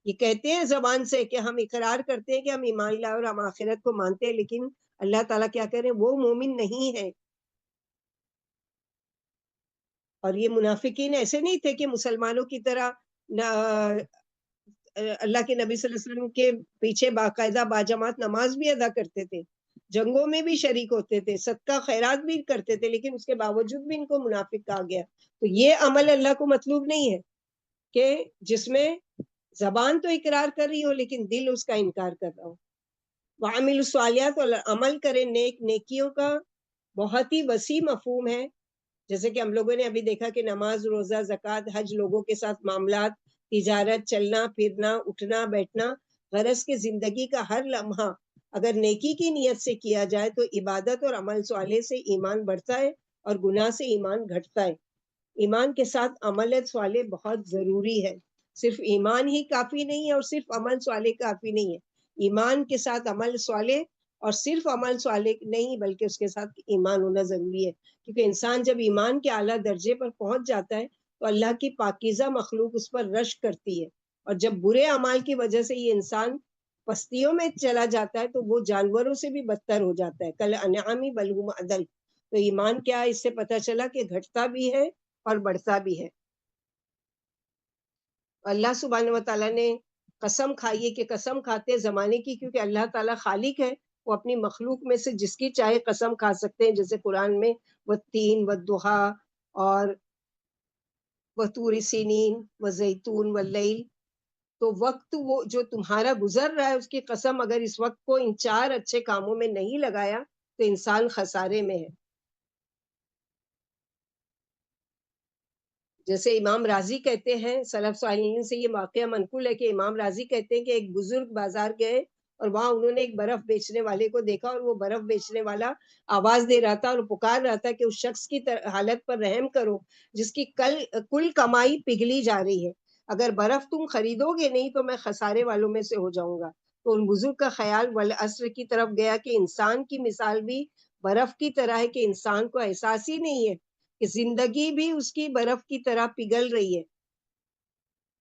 یہ کہتے ہیں زبان سے کہ ہم اقرار کرتے ہیں کہ ہم ایمان لائے اور ہم آخرت کو مانتے ہیں، لیکن اللہ تعالیٰ کیا کہہ رہے ہیں، وہ مومن نہیں ہے۔ اور یہ منافقین ایسے نہیں تھے کہ مسلمانوں کی طرح اللہ کے نبی صلی اللہ علیہ وسلم کے پیچھے باقاعدہ باجماعت نماز بھی ادا کرتے تھے، جنگوں میں بھی شریک ہوتے تھے، صدقہ خیرات بھی کرتے تھے، لیکن اس کے باوجود بھی ان کو منافق کہا گیا۔ تو یہ عمل اللہ کو مطلوب نہیں ہے کہ جس میں زبان تو اقرار کر رہی ہو لیکن دل اس کا انکار کر رہا ہو۔ وعمل الصالحات، اور عمل کرے نیک، نیکیوں کا بہت ہی وسیع مفہوم ہے، جیسے کہ ہم لوگوں نے ابھی دیکھا کہ نماز، روزہ، زکوٰۃ، حج، لوگوں کے ساتھ معاملات، تجارت، چلنا پھرنا، اٹھنا بیٹھنا، غرض کی زندگی کا ہر لمحہ اگر نیکی کی نیت سے کیا جائے تو عبادت اور عمل صالح سے ایمان بڑھتا ہے اور گناہ سے ایمان گھٹتا ہے۔ ایمان کے ساتھ عمل صالح بہت ضروری ہے، صرف ایمان ہی کافی نہیں ہے اور صرف عمل صالح کافی نہیں ہے، ایمان کے ساتھ عمل صالح اور صرف عمل صالح نہیں بلکہ اس کے ساتھ ایمان ہونا ضروری ہے، کیونکہ انسان جب ایمان کے اعلیٰ درجے پر پہنچ جاتا ہے تو اللہ کی پاکیزہ مخلوق اس پر رشک کرتی ہے، اور جب برے اعمال کی وجہ سے یہ انسان پستیوں میں چلا جاتا ہے تو وہ جانوروں سے بھی بدتر ہو جاتا ہے، کل انعامی بل ہم اضل۔ تو ایمان کیا ہے، اس سے پتہ چلا کہ گھٹتا بھی ہے اور بڑھتا بھی ہے۔ اللہ سبحانہ و تعالیٰ نے قسم کھائی ہے کہ قسم کھاتے زمانے کی، کیونکہ اللہ تعالیٰ خالق ہے، وہ اپنی مخلوق میں سے جس کی چاہے قسم کھا سکتے ہیں، جیسے قرآن میں والتین والضحیٰ اور وطور سینین وزیتون واللیل، تو وقت وہ جو تمہارا گزر رہا ہے اس کی قسم اگر اس وقت کو ان 4 اچھے کاموں میں نہیں لگایا تو انسان خسارے میں ہے۔ جیسے امام راضی کہتے ہیں، سلف صالحین سے یہ واقعہ منقول ہے کہ امام راضی کہتے ہیں کہ ایک بزرگ بازار گئے اور وہاں انہوں نے ایک برف بیچنے والے کو دیکھا، اور وہ برف بیچنے والا آواز دے رہا تھا اور پکار رہا تھا کہ اس شخص کی حالت پر رحم کرو جس کی کل کمائی پگھلی جا رہی ہے، اگر برف تم خریدو گے نہیں تو میں خسارے والوں میں سے ہو جاؤں گا۔ تو ان بزرگ کا خیال والعصر کی طرف گیا کہ انسان کی مثال بھی برف کی طرح ہے، کہ انسان کو احساس ہی نہیں ہے کہ زندگی بھی اس کی برف کی طرح پگھل رہی ہے،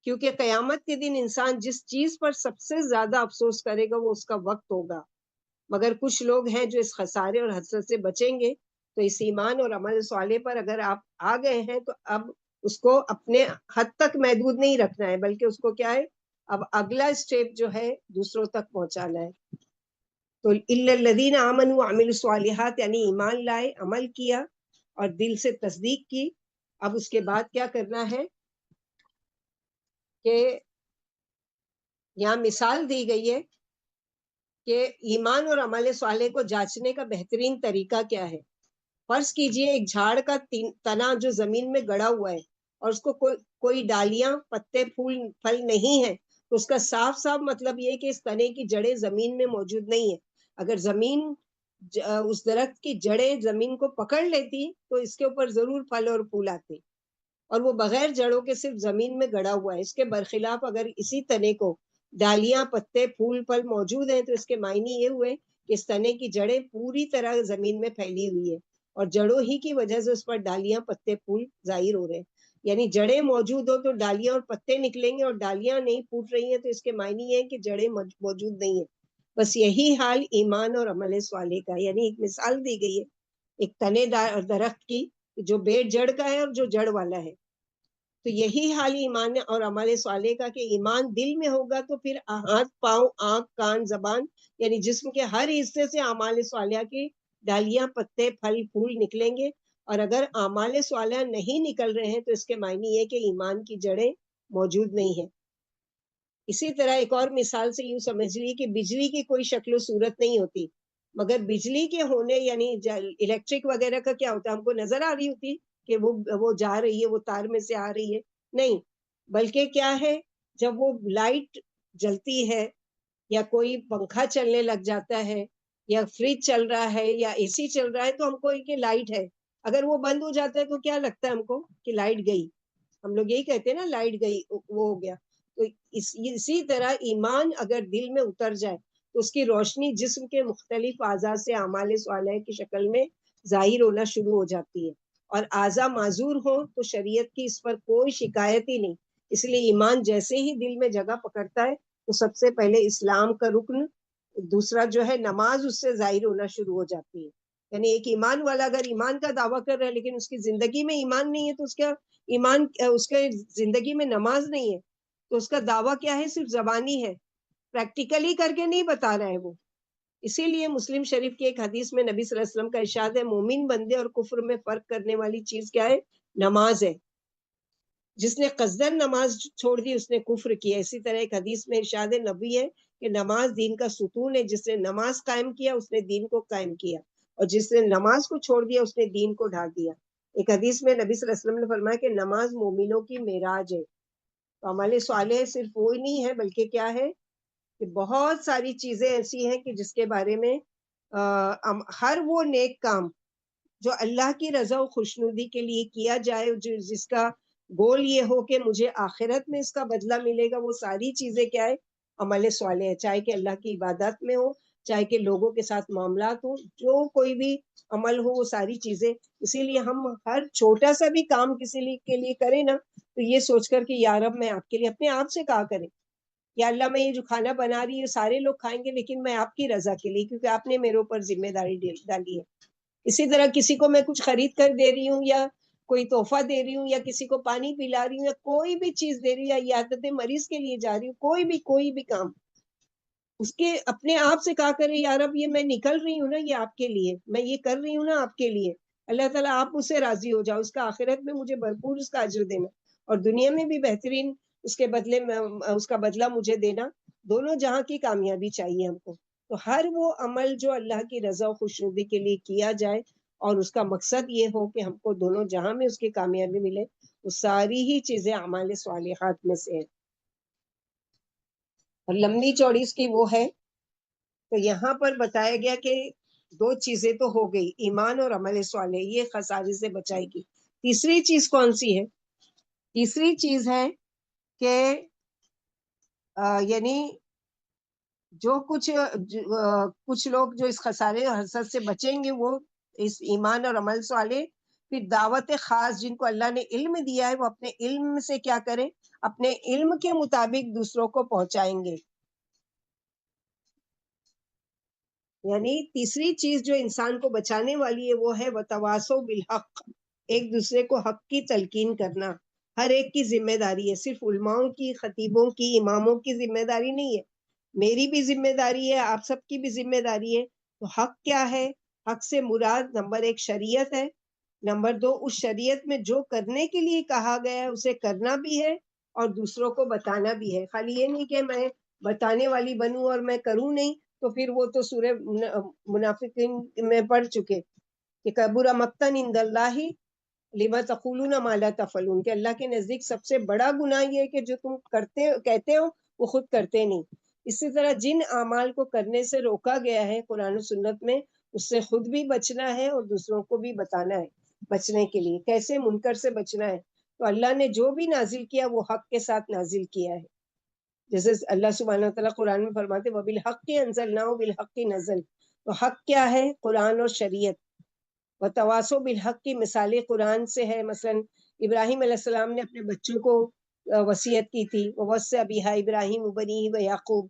کیونکہ قیامت کے دن انسان جس چیز پر سب سے زیادہ افسوس کرے گا وہ اس کا وقت ہوگا، مگر کچھ لوگ ہیں جو اس خسارے اور حسرت سے بچیں گے۔ تو اس ایمان اور عمل صالح پر اگر آپ آ گئے ہیں تو اب اس کو اپنے حد تک محدود نہیں رکھنا ہے، بلکہ اس کو کیا ہے، اب اگلا اسٹیپ جو ہے دوسروں تک پہنچانا ہے۔ تو الا الذین آمنوا وعملوا الصالحات، یعنی ایمان لائے، عمل کیا اور دل سے تصدیق کی۔ اب اس کے بعد کیا کرنا ہے کہ یہاں مثال دی گئی ہے کہ ایمان اور عمل صالح کو جانچنے کا بہترین طریقہ کیا ہے۔ فرض کیجئے ایک جھاڑ کا تنا جو زمین میں گڑا ہوا ہے اور اس کو کوئی ڈالیاں، پتے، پھل نہیں ہے، تو اس کا صاف صاف مطلب یہ ہے کہ اس تنے کی جڑیں زمین میں موجود نہیں ہے۔ اگر زمین اس درخت کی جڑیں زمین کو پکڑ لیتی تو اس کے اوپر ضرور پھل اور پھول آتے، اور وہ بغیر جڑوں کے صرف زمین میں گڑا ہوا ہے۔ اس کے برخلاف اگر اسی تنے کو ڈالیاں، پتے، پھول، پھل موجود ہیں تو اس کے معنی یہ ہوئے کہ اس تنے کی جڑیں پوری طرح زمین میں پھیلی ہوئی ہے، اور جڑوں ہی کی وجہ سے اس پر ڈالیاں، پتے، پھول ظاہر ہو رہے ہیں۔ یعنی جڑیں موجود ہو تو ڈالیاں اور پتے نکلیں گے، اور ڈالیاں نہیں پھوٹ رہی ہیں تو اس کے معنی یہ ہے کہ جڑیں موجود نہیں ہیں۔ بس یہی حال ایمان اور عمل صالح کا، یعنی ایک مثال دی گئی ہے ایک تنے دار درخت کی جو بے جڑ کا ہے اور جو جڑ والا ہے۔ تو یہی حال ایمان اور عمل صالح کا کہ ایمان دل میں ہوگا تو پھر ہاتھ، پاؤں، آنکھ، کان، زبان، یعنی جسم کے ہر حصے سے اعمال صالحہ کی ڈالیاں، پتے، پھل، پھول نکلیں گے، اور اگر اعمال صالحہ نہیں نکل رہے ہیں تو اس کے معنی یہ کہ ایمان کی جڑیں موجود نہیں ہیں۔ اسی طرح ایک اور مثال سے یوں سمجھ لیے کہ بجلی کی کوئی شکل و صورت نہیں ہوتی، مگر بجلی کے ہونے، یعنی الیکٹرک وغیرہ کا کیا ہوتا ہے، ہم کو نظر آ رہی ہوتی کہ وہ جا رہی ہے، وہ تار میں سے آ رہی ہے، نہیں، بلکہ کیا ہے، جب وہ لائٹ جلتی ہے یا کوئی پنکھا چلنے لگ جاتا ہے یا فریج چل رہا ہے یا اے سی چل رہا ہے تو ہم کو کہ لائٹ ہے، اگر وہ بند ہو جاتا ہے تو کیا لگتا ہے ہم کو کہ لائٹ گئی، ہم لوگ یہی کہتے ہیں نا لائٹ گئی، وہ ہو گیا۔ تو اسی طرح ایمان اگر دل میں اتر جائے تو اس کی روشنی جسم کے مختلف اعضاء سے اعمال صالحہ کی شکل میں ظاہر ہونا شروع ہو جاتی ہے، اور اعضاء معذور ہوں تو شریعت کی اس پر کوئی شکایت ہی نہیں۔ اس لیے ایمان جیسے ہی دل میں جگہ پکڑتا ہے تو سب سے پہلے اسلام کا رکن، دوسرا جو ہے نماز، اس سے ظاہر ہونا شروع ہو جاتی ہے۔ یعنی ایک ایمان والا اگر ایمان کا دعویٰ کر رہا ہے لیکن اس کی زندگی میں ایمان نہیں ہے، تو اس کا ایمان، اس کے زندگی میں نماز نہیں ہے، تو اس کا دعویٰ کیا ہے؟ صرف زبانی ہے، پریکٹیکلی کر کے نہیں بتا رہا ہے وہ۔ اسی لیے مسلم شریف کی ایک حدیث میں نبی صلی اللہ علیہ وسلم کا ارشاد ہے، مومن بندے اور کفر میں فرق کرنے والی چیز کیا ہے؟ نماز ہے۔ جس نے قصدن نماز چھوڑ دی اس نے کفر کیا۔ اسی طرح ایک حدیث میں ارشاد نبی ہے کہ نماز دین کا ستون ہے، جس نے نماز قائم کیا اس نے دین کو قائم کیا، اور جس نے نماز کو چھوڑ دیا اس نے دین کو ڈھا دیا۔ ایک حدیث میں نبی صلی اللہ علیہ وسلم نے فرمایا کہ نماز مومنوں کی معراج ہے۔ تو عمل صالح صرف وہی نہیں ہے، بلکہ کیا ہے کہ بہت ساری چیزیں ایسی ہیں کہ جس کے بارے میں ہر وہ نیک کام جو اللہ کی رضا و خوشنودی کے لیے کیا جائے، جس کا گول یہ ہو کہ مجھے آخرت میں اس کا بدلہ ملے گا، وہ ساری چیزیں کیا ہے؟ عمل صالح ہے۔ چاہے کہ اللہ کی عبادت میں ہو، چاہے کہ لوگوں کے ساتھ معاملات ہو، جو کوئی بھی عمل ہو، وہ ساری چیزیں۔ اسی لیے ہم ہر چھوٹا سا بھی کام کسی کے لیے کریں نا، تو یہ سوچ کر کہ یا رب میں آپ کے لیے، اپنے آپ سے کہا کریں یا اللہ میں یہ جو کھانا بنا رہی ہے سارے لوگ کھائیں گے لیکن میں آپ کی رضا کے لیے، کیونکہ آپ نے میرے اوپر ذمہ داری ڈالی ہے۔ اسی طرح کسی کو میں کچھ خرید کر دے رہی ہوں، یا کوئی تحفہ دے رہی ہوں، یا کسی کو پانی پلا رہی ہوں، یا کوئی بھی چیز دے رہی ہوں، یا عیادت مریض کے لیے جا رہی ہوں، کوئی بھی کام، اس کے اپنے آپ سے کہا کرے یا رب یہ میں نکل رہی ہوں نا یہ آپ کے لیے، میں یہ کر رہی ہوں نا آپ کے لیے، اللہ تعالیٰ آپ مجھ سے راضی ہو جاؤ، اس کا آخرت میں مجھے بھرپور اس کا اجر دینا، اور دنیا میں بھی بہترین اس کے بدلے میں اس کا بدلہ مجھے دینا، دونوں جہاں کی کامیابی چاہیے ہم کو۔ تو ہر وہ عمل جو اللہ کی رضا و خوشنودی کے لیے کیا جائے اور اس کا مقصد یہ ہو کہ ہم کو دونوں جہاں میں اس کی کامیابی ملے، وہ ساری ہی چیزیں اعمال صالحات میں سے ہیں۔ اور لمبی چوڑی اس کی وہ ہے، تو یہاں پر بتایا گیا کہ دو چیزیں تو ہو گئی، ایمان اور عمل صالح، یہ خسارے سے بچائے گی۔ تیسری چیز کون سی ہے؟ تیسری چیز ہے کہ یعنی جو کچھ لوگ جو اس خسارے اور حسد سے بچیں گے، وہ اس ایمان اور عمل صالح، پھر دعوت خاص جن کو اللہ نے علم دیا ہے، وہ اپنے علم سے کیا کریں؟ اپنے علم کے مطابق دوسروں کو پہنچائیں گے۔ یعنی تیسری چیز جو انسان کو بچانے والی ہے وہ ہے وتواصوا بالحق، ایک دوسرے کو حق کی تلقین کرنا۔ ہر ایک کی ذمہ داری ہے، صرف علماؤں کی، خطیبوں کی، اماموں کی ذمہ داری نہیں ہے، میری بھی ذمہ داری ہے، آپ سب کی بھی ذمہ داری ہے۔ تو حق کیا ہے؟ حق سے مراد نمبر 1 شریعت ہے، نمبر 2 اس شریعت میں جو کرنے کے لیے کہا گیا ہے اسے کرنا بھی ہے اور دوسروں کو بتانا بھی ہے۔ خالی یہ نہیں کہ میں بتانے والی بنوں اور میں کروں نہیں، تو پھر وہ تو سورہ منافقین میں پڑھ چکے کہ کبر مقتا عند اللہ لما تقولون ما لا تفعلون، کہ اللہ کے نزدیک سب سے بڑا گناہ یہ ہے کہ جو تم کہتے ہو وہ خود کرتے نہیں۔ اسی طرح جن اعمال کو کرنے سے روکا گیا ہے قرآن و سنت میں، اس سے خود بھی بچنا ہے اور دوسروں کو بھی بتانا ہے۔ بچنے کے لیے کیسے؟ منکر سے بچنا ہے۔ تو اللہ نے جو بھی نازل کیا وہ حق کے ساتھ نازل کیا ہے، جیسے اللہ سبحانہ وتعالیٰ قرآن میں فرماتے وَبِالْحَقِّ أَنزَلْنَاهُ بِالْحَقِّ نزل، تو حق کیا ہے؟ قرآن اور شریعت۔ وتواصوا بالحق کی مثالیں قرآن سے ہے، مثلا ابراہیم علیہ السلام نے اپنے بچوں کو وصیت کی تھی، وَوَصَّى بِهَا إِبْرَاهِيمُ بَنِيهِ وَيَعْقُوبُ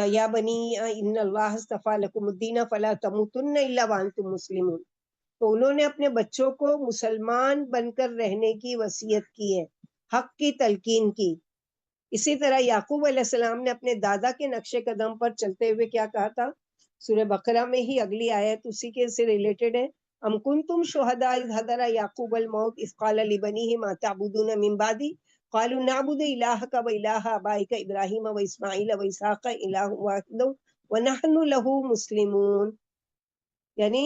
یا بنی ان اللہ اصطفیٰ لکم الدین فلا تموتن الا وانتم مسلمون، تو انہوں نے اپنے بچوں کو مسلمان بن کر رہنے کی وصیت کی ہے، حق کی تلقین کی۔ اسی طرح یعقوب علیہ السلام نے اپنے دادا کے نقش قدم پر چلتے ہوئے کیا کہا تھا؟ سورہ بقرہ میں ہی اگلی آیت اسی کے سے ریلیٹڈ ہے، ام کنتم شہداء اذ حضر یعقوب الموت اذ قال لبنیہ ما تعبدون من بعدی قالوا نعبد الہک و الہ آبائک ابراہیم و اسماعیل و اسحاق الہ واحد ونحن له مسلمون، یعنی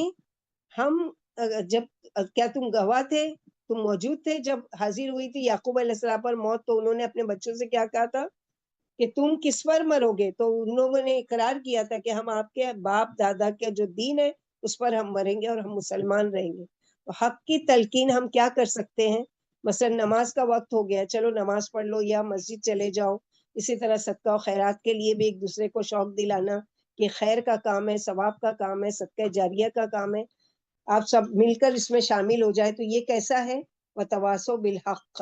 ہم جب کیا تم گواہ تھے، تم موجود تھے جب حاضر ہوئی تھی یعقوب علیہ السلام پر موت، تو انہوں نے اپنے بچوں سے کیا کہا تھا کہ تم کس پر مرو گے؟ تو ان لوگوں نے اقرار کیا تھا کہ ہم آپ کے باپ دادا کے جو دین ہے اس پر ہم مریں گے اور ہم مسلمان رہیں گے۔ تو حق کی تلقین ہم کیا کر سکتے ہیں؟ مثلا نماز کا وقت ہو گیا، چلو نماز پڑھ لو یا مسجد چلے جاؤ۔ اسی طرح صدقہ و خیرات کے لیے بھی ایک دوسرے کو شوق دلانا کہ خیر کا کام ہے، ثواب کا کام ہے، صدقہ جاریہ کا کام ہے، آپ سب مل کر اس میں شامل ہو جائے تو یہ کیسا ہے؟ وتواصوا بالحق،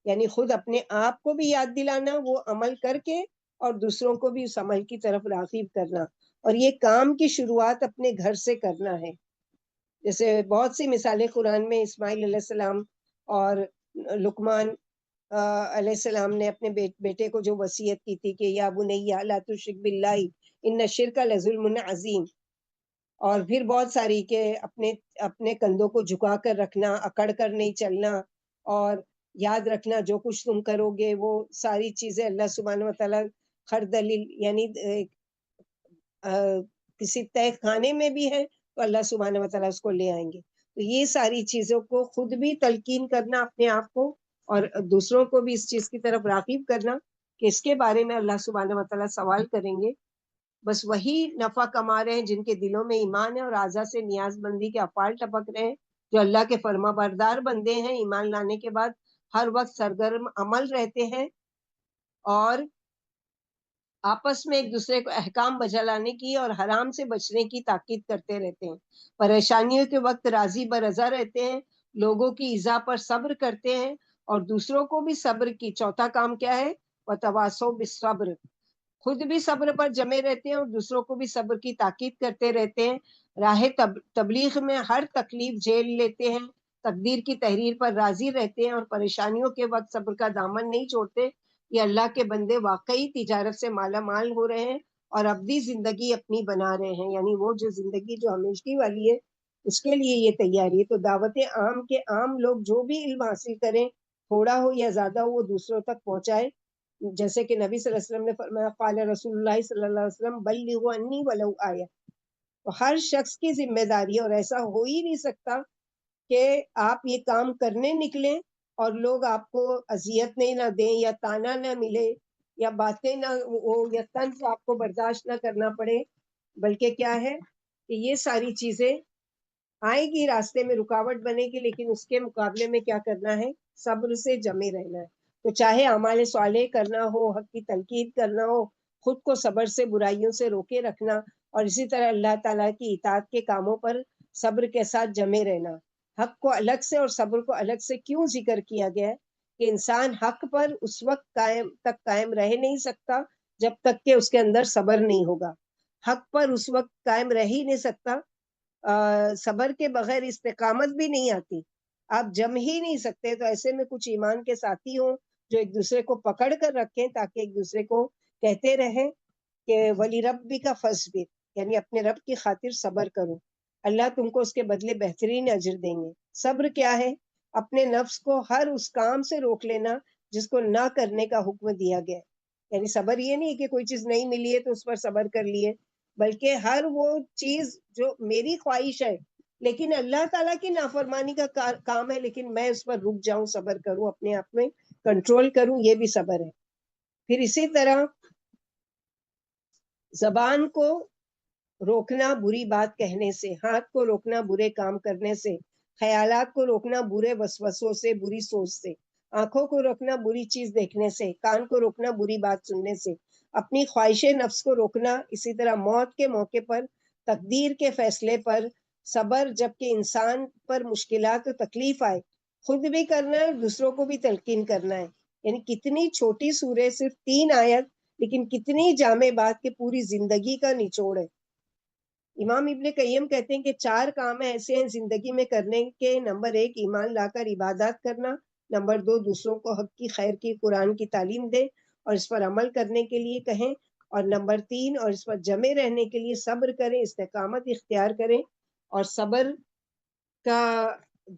یعنی خود اپنے آپ کو بھی یاد دلانا وہ عمل کر کے، اور دوسروں کو بھی اس عمل کی طرف راغب کرنا، اور یہ کام کی شروعات اپنے گھر سے کرنا ہے۔ جیسے بہت سی مثالیں قرآن میں اسماعیل علیہ السلام اور لقمان علیہ السلام نے اپنے بیٹے کو جو وصیت کی تھی کہ یا بنی لا تشرک باللہ ان الشرک لظلم عظیم، اور پھر بہت ساری کہ اپنے کندھوں کو جھکا کر رکھنا، اکڑ کر نہیں چلنا، اور یاد رکھنا جو کچھ تم کرو گے وہ ساری چیزیں اللہ سبحانہ و تعالیٰ ہر دلیل، یعنی کسی طے خانے میں بھی ہے تو اللہ سبحانہ و تعالیٰ اس کو لے آئیں گے۔ تو یہ ساری چیزوں کو خود بھی تلقین کرنا اپنے آپ کو، اور دوسروں کو بھی اس چیز کی طرف راغب کرنا کہ اس کے بارے میں اللہ سبحانہ و تعالیٰ سوال کریں گے۔ بس وہی نفع کما رہے ہیں جن کے دلوں میں ایمان ہے اور اعضاء سے نیاز بندی کے افعال ٹپک رہے ہیں، جو اللہ کے فرما بردار بندے ہیں، ایمان لانے کے بعد ہر وقت سرگرم عمل رہتے ہیں، اور آپس میں ایک دوسرے کو احکام بجا لانے کی اور حرام سے بچنے کی تاکید کرتے رہتے ہیں، پریشانیوں کے وقت راضی برضا رہتے ہیں، لوگوں کی ایذا پر صبر کرتے ہیں اور دوسروں کو بھی صبر کی۔ چوتھا کام کیا ہے؟ وتواصوا بالصبر، خود بھی صبر پر جمے رہتے ہیں اور دوسروں کو بھی صبر کی تاکید کرتے رہتے ہیں، راہ تبلیغ میں ہر تکلیف جھیل لیتے ہیں، تقدیر کی تحریر پر راضی رہتے ہیں اور پریشانیوں کے وقت صبر کا دامن نہیں چھوڑتے۔ یہ اللہ کے بندے واقعی تجارت سے مالا مال ہو رہے ہیں اور ابدی زندگی اپنی بنا رہے ہیں، یعنی وہ جو زندگی جو ہمیشگی والی ہے اس کے لیے یہ تیاری ہے۔ تو دعوت عام کے عام لوگ جو بھی علم حاصل کریں، تھوڑا ہو یا زیادہ ہو، وہ دوسروں تک پہنچائے، جیسے کہ نبی صلی اللہ علیہ وسلم نے فرمایا قال رسول اللہ صلی اللہ علیہ وسلم بلغوا عنی ولو آیہ۔ تو ہر شخص کی ذمہ داری ہے، اور ایسا ہو ہی نہیں سکتا کہ آپ یہ کام کرنے نکلیں اور لوگ آپ کو اذیت نہیں نہ دیں یا تانا نہ ملے یا باتیں نہ ہو یا طنز آپ کو برداشت نہ کرنا پڑے، بلکہ کیا ہے کہ یہ ساری چیزیں آئے گی، راستے میں رکاوٹ بنے گی، لیکن اس کے مقابلے میں کیا کرنا ہے؟ صبر سے جمے رہنا ہے۔ تو چاہے اعمال صالح کرنا ہو، حق کی تنقید کرنا ہو، خود کو صبر سے برائیوں سے روکے رکھنا، اور اسی طرح اللہ تعالیٰ کی اطاعت کے کاموں پر صبر کے ساتھ جمے رہنا۔ حق کو الگ سے اور صبر کو الگ سے کیوں ذکر کیا گیا ہے؟ کہ انسان حق پر اس وقت قائم رہ نہیں سکتا جب تک کہ اس کے اندر صبر نہیں ہوگا، حق پر اس وقت قائم رہ ہی نہیں سکتا، صبر کے بغیر استقامت بھی نہیں آتی، آپ جم ہی نہیں سکتے۔ تو ایسے میں کچھ ایمان کے ساتھی ہوں جو ایک دوسرے کو پکڑ کر رکھیں تاکہ ایک دوسرے کو کہتے رہیں کہ ولی ربی کا فصبر، یعنی اپنے رب کی خاطر صبر کرو، اللہ تم کو اس کے بدلے بہترین اجر دیں گے۔ صبر کیا ہے؟ اپنے نفس کو ہر اس کام سے روک لینا جس کو نہ کرنے کا حکم دیا گیا ہے۔ یعنی صبر یہ نہیں کہ کوئی چیز نہیں ملی ہے تو اس پر صبر کر لیے، بلکہ ہر وہ چیز جو میری خواہش ہے لیکن اللہ تعالیٰ کی نافرمانی کا کام ہے، لیکن میں اس پر رک جاؤں، صبر کروں، اپنے آپ میں کنٹرول کروں، یہ بھی صبر ہے۔ پھر اسی طرح زبان کو روکنا بری بات کہنے سے، ہاتھ کو روکنا برے کام کرنے سے، خیالات کو روکنا برے وسوسوں سے، بری سوچ سے، آنکھوں کو روکنا بری چیز دیکھنے سے، کان کو روکنا بری بات سننے سے، اپنی خواہش نفس کو روکنا، اسی طرح موت کے موقع پر، تقدیر کے فیصلے پر صبر، جبکہ انسان پر مشکلات و تکلیف آئے، خود بھی کرنا ہے اور دوسروں کو بھی تلقین کرنا ہے۔ یعنی کتنی چھوٹی سورہ، صرف 3 آیت، لیکن کتنی جامع بات کہ پوری زندگی کا نچوڑ ہے۔ امام ابن قیم کہتے ہیں کہ 4 کام ایسے ہیں زندگی میں کرنے کے، نمبر 1 ایمان لا کر عبادات کرنا، نمبر 2 دوسروں کو حق کی خیر کی قرآن کی تعلیم دے اور اس پر عمل کرنے کے لیے کہیں، اور نمبر 3 اور اس پر جمے رہنے کے لیے صبر کریں، استقامت اختیار کریں۔ اور صبر کا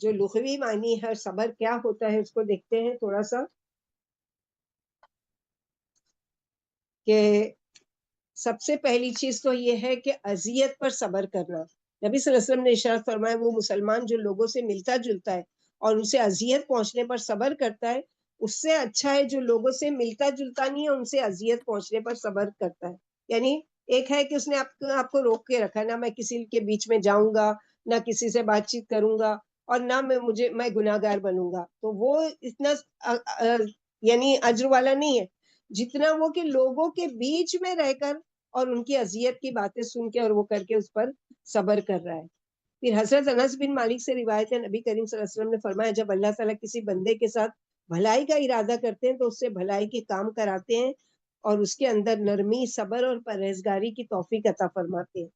جو لغوی معنی ہے صبر کیا ہوتا ہے اس کو دیکھتے ہیں تھوڑا سا، کہ سب سے پہلی چیز تو یہ ہے کہ اذیت پر صبر کرنا۔ نبی صلی اللہ علیہ وسلم نے ارشاد فرمایا وہ مسلمان جو لوگوں سے ملتا جلتا ہے اور ان سے اذیت پہنچنے پر صبر کرتا ہے، اس سے اچھا ہے جو لوگوں سے ملتا جلتا نہیں ہے، ان سے اذیت پہنچنے پر صبر کرتا ہے۔ یعنی ایک ہے کہ اس نے آپ کو روک کے رکھا، نہ میں کسی کے بیچ میں جاؤں گا، نہ کسی سے بات چیت کروں گا، اور نہ میں گناہ گار بنوں گا، تو وہ اتنا یعنی اجر والا نہیں ہے جتنا وہ کہ لوگوں کے بیچ میں رہ کر اور ان کی اذیت کی باتیں سن کے اور وہ کر کے اس پر صبر کر رہا ہے۔ پھر حضرت انس بن مالک سے روایت ہے، نبی کریم صلی اللہ علیہ وسلم نے فرمایا جب اللہ تعالیٰ کسی بندے کے ساتھ بھلائی کا ارادہ کرتے ہیں تو اس سے بھلائی کے کام کراتے ہیں اور اس کے اندر نرمی، صبر اور پرہیزگاری کی توفیق عطا فرماتے ہیں۔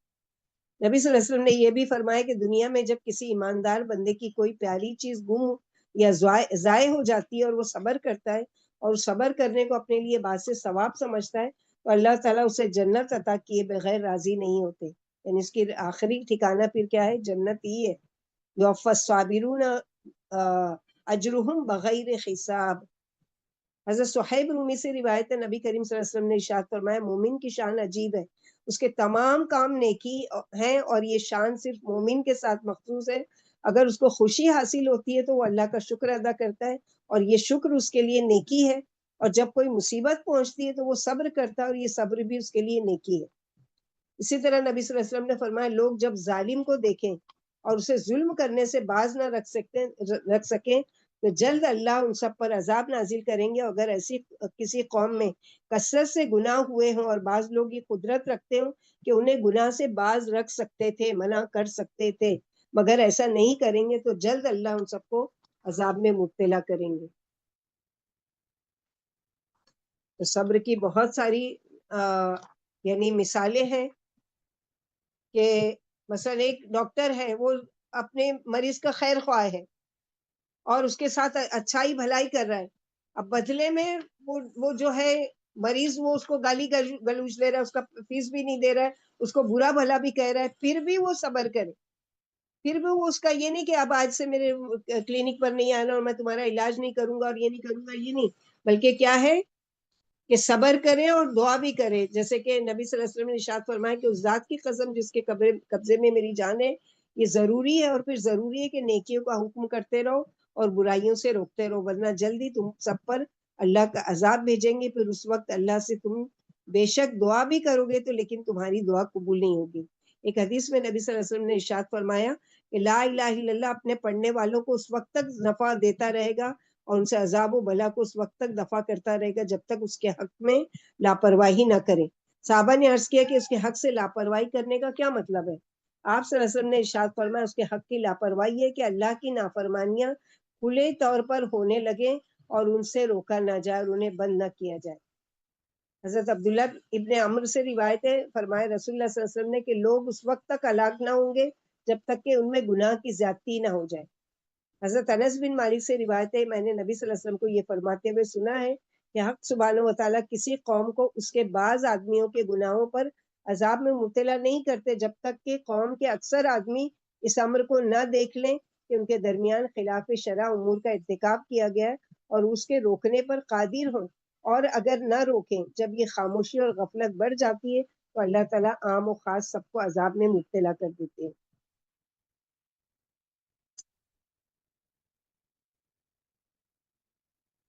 نبی صلی اللہ علیہ وسلم نے یہ بھی فرمایا کہ دنیا میں جب کسی ایماندار بندے کی کوئی پیاری چیز گم یا ضائع ہو جاتی ہے اور وہ صبر کرتا ہے اور صبر کرنے کو اپنے لیے باعث ثواب سمجھتا ہے تو اللہ تعالیٰ اسے جنت عطا کیے بغیر راضی نہیں ہوتے، یعنی اس کی آخری ٹھکانہ پھر کیا ہے؟ جنت ہی ہے۔ یوفی الصابرون اجرہم بغیر حساب۔ حضرت صہیب رومی سے روایت ہے، نبی کریم صلی اللہ علیہ وسلم نے ارشاد فرمایا مومن کی شان عجیب ہے، اس کے تمام کام نیکی ہیں اور یہ شان صرف مومن کے ساتھ مخصوص ہے۔ اگر اس کو خوشی حاصل ہوتی ہے تو وہ اللہ کا شکر ادا کرتا ہے اور یہ شکر اس کے لیے نیکی ہے، اور جب کوئی مصیبت پہنچتی ہے تو وہ صبر کرتا ہے اور یہ صبر بھی اس کے لیے نیکی ہے۔ اسی طرح نبی صلی اللہ علیہ وسلم نے فرمایا لوگ جب ظالم کو دیکھیں اور اسے ظلم کرنے سے باز نہ رکھ سکیں تو جلد اللہ ان سب پر عذاب نازل کریں گے۔ اگر ایسی کسی قوم میں کثرت سے گناہ ہوئے ہوں اور بعض لوگ یہ قدرت رکھتے ہوں کہ انہیں گناہ سے باز رکھ سکتے تھے، منع کر سکتے تھے، مگر ایسا نہیں کریں گے تو جلد اللہ ان سب کو عذاب میں مبتلا کریں گے۔ تو صبر کی بہت ساری یعنی مثالیں ہیں کہ مثلا ایک ڈاکٹر ہے، وہ اپنے مریض کا خیر خواہ ہے اور اس کے ساتھ اچھائی بھلائی کر رہا ہے، اب بدلے میں وہ جو ہے مریض وہ اس کو گالی گلوچ دے رہا ہے، اس کا فیس بھی نہیں دے رہا ہے، اس کو برا بھلا بھی کہہ رہا ہے، پھر بھی وہ صبر کرے، پھر بھی وہ اس کا یہ نہیں کہ اب آج سے میرے کلینک پر نہیں آنا اور میں تمہارا علاج نہیں کروں گا اور یہ نہیں کروں گا، یہ نہیں، بلکہ کیا ہے کہ صبر کرے اور دعا بھی کرے، جیسے کہ نبی صلی اللہ علیہ وسلم نے ارشاد فرمایا کہ اس ذات کی قسم جس کے قبضے میں میری جان ہے، یہ ضروری ہے اور پھر ضروری ہے کہ نیکیوں کا حکم کرتے رہو اور برائیوں سے روکتے رہو، ورنہ جلدی تم سب پر اللہ کا عذاب بھیجیں گے، پھر اس وقت اللہ سے تم بے شک دعا بھی کرو گے تو لیکن تمہاری دعا قبول نہیں ہوگی۔ ایک حدیث میں نبی صلی اللہ علیہ وسلم نے ارشاد فرمایا کہ لا الہ الا اللہ اپنے پڑھنے والوں کو اس وقت تک نفع دیتا رہے گا اور ان سے عذاب و بلا کو اس وقت تک دفع کرتا رہے گا جب تک اس کے حق میں لاپرواہی نہ کرے۔ صحابہ نے عرض کیا کہ اس کے حق سے لاپرواہی کرنے کا کیا مطلب ہے؟ آپ صلی اللہ علیہ وسلم نے ارشاد فرمایا اس کے حق کی لاپرواہی ہے کہ اللہ کی نافرمانیاں کھلے طور پر ہونے لگے اور ان سے روکا نہ جائے اور انہیں بند نہ کیا جائے۔ حضرت عبداللہ ابن عمر سے روایت ہے، فرمایا رسول اللہ صلی اللہ علیہ وسلم نے کہ لوگ اس وقت تک ہلاک نہ ہوں گے جب تک کہ ان میں گناہ کی زیادتی نہ ہو جائے۔ حضرت انس بن مالک سے روایت ہے، میں نے نبی صلی اللہ علیہ وسلم کو یہ فرماتے ہوئے سنا ہے کہ حق سبحانہ و تعالیٰ کسی قوم کو اس کے بعض آدمیوں کے گناہوں پر عذاب میں مبتلا نہیں کرتے جب تک کہ قوم کے اکثر آدمی اس امر کو نہ دیکھ لیں کہ ان کے درمیان خلاف شرع امور کا ارتکاب کیا گیا ہے اور اس کے روکنے پر قادر ہوں، اور اگر نہ روکیں جب یہ خاموشی اور غفلت بڑھ جاتی ہے تو اللہ تعالیٰ عام و خاص سب کو عذاب میں مبتلا کر دیتے ہیں۔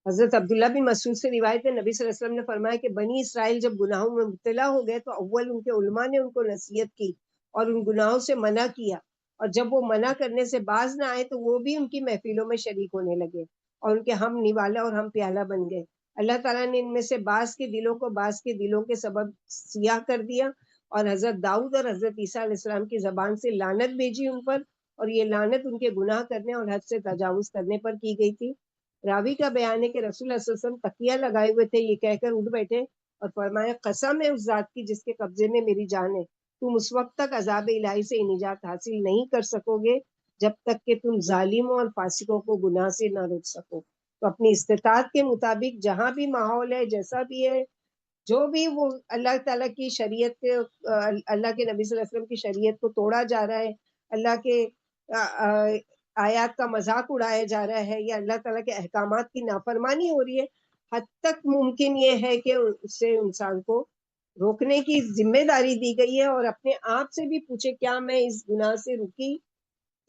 حضرت عبداللہ بن مسعود سے روایت ہے، نبی صلی اللہ علیہ وسلم نے فرمایا کہ بنی اسرائیل جب گناہوں میں مبتلا ہو گئے تو اول ان کے علماء نے ان کو نصیحت کی اور ان گناہوں سے منع کیا، اور جب وہ منع کرنے سے باز نہ آئے تو وہ بھی ان کی محفلوں میں شریک ہونے لگے اور ان کے ہم نوالا اور ہم پیالہ بن گئے۔ اللہ تعالیٰ نے ان میں سے بعض کے دلوں کو بعض کے دلوں کے سبب سیاہ کر دیا اور حضرت داؤد اور حضرت عیسیٰ علیہ السلام کی زبان سے لعنت بھیجی ان پر، اور یہ لعنت ان کے گناہ کرنے اور حد سے تجاوز کرنے پر کی گئی تھی۔ راوی کا بیان ہے کہ رسول اللہ صلی اللہ علیہ وسلم تکیہ لگائے ہوئے تھے، یہ کہہ کر اٹھ بیٹھے اور فرمایا قسم ہے اس ذات کی جس کے قبضے میں میری جان ہے، تم اس وقت تک عذاب الہی سے نجات حاصل نہیں کر سکو گے جب تک کہ تم ظالموں اور فاسقوں کو گناہ سے نہ روک سکو۔ تو اپنی استطاعت کے مطابق جہاں بھی ماحول ہے، جیسا بھی ہے، جو بھی وہ اللہ تعالیٰ کی شریعت کے اللہ کے نبی صلی اللہ علیہ وسلم کی شریعت کو توڑا جا رہا ہے، اللہ کے آیات کا مذاق اڑایا جا رہا ہے یا اللہ تعالیٰ کے احکامات کی نافرمانی ہو رہی ہے، حد تک ممکن یہ ہے کہ اس سے انسان کو روکنے کی ذمہ داری دی گئی ہے اور اپنے آپ سے بھی پوچھے کیا میں اس گناہ سے رکی،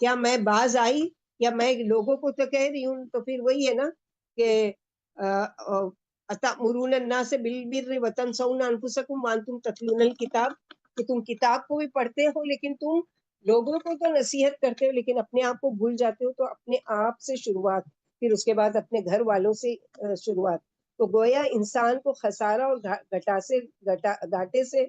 کیا میں باز آئی، یا میں لوگوں کو تو کہہ رہی ہوں۔ تو پھر وہی ہے نا کہ اتأمرون الناس بالبر وتنسون انفسکم وانتم تتلون الکتاب، کہ تم کتاب کو بھی پڑھتے ہو لیکن تم لوگوں کو تو نصیحت کرتے ہو لیکن اپنے آپ کو بھول جاتے ہو۔ تو اپنے آپ سے شروعات، پھر اس کے بعد اپنے گھر والوں سے شروعات۔ تو گویا انسان کو خسارہ اور گھاٹے سے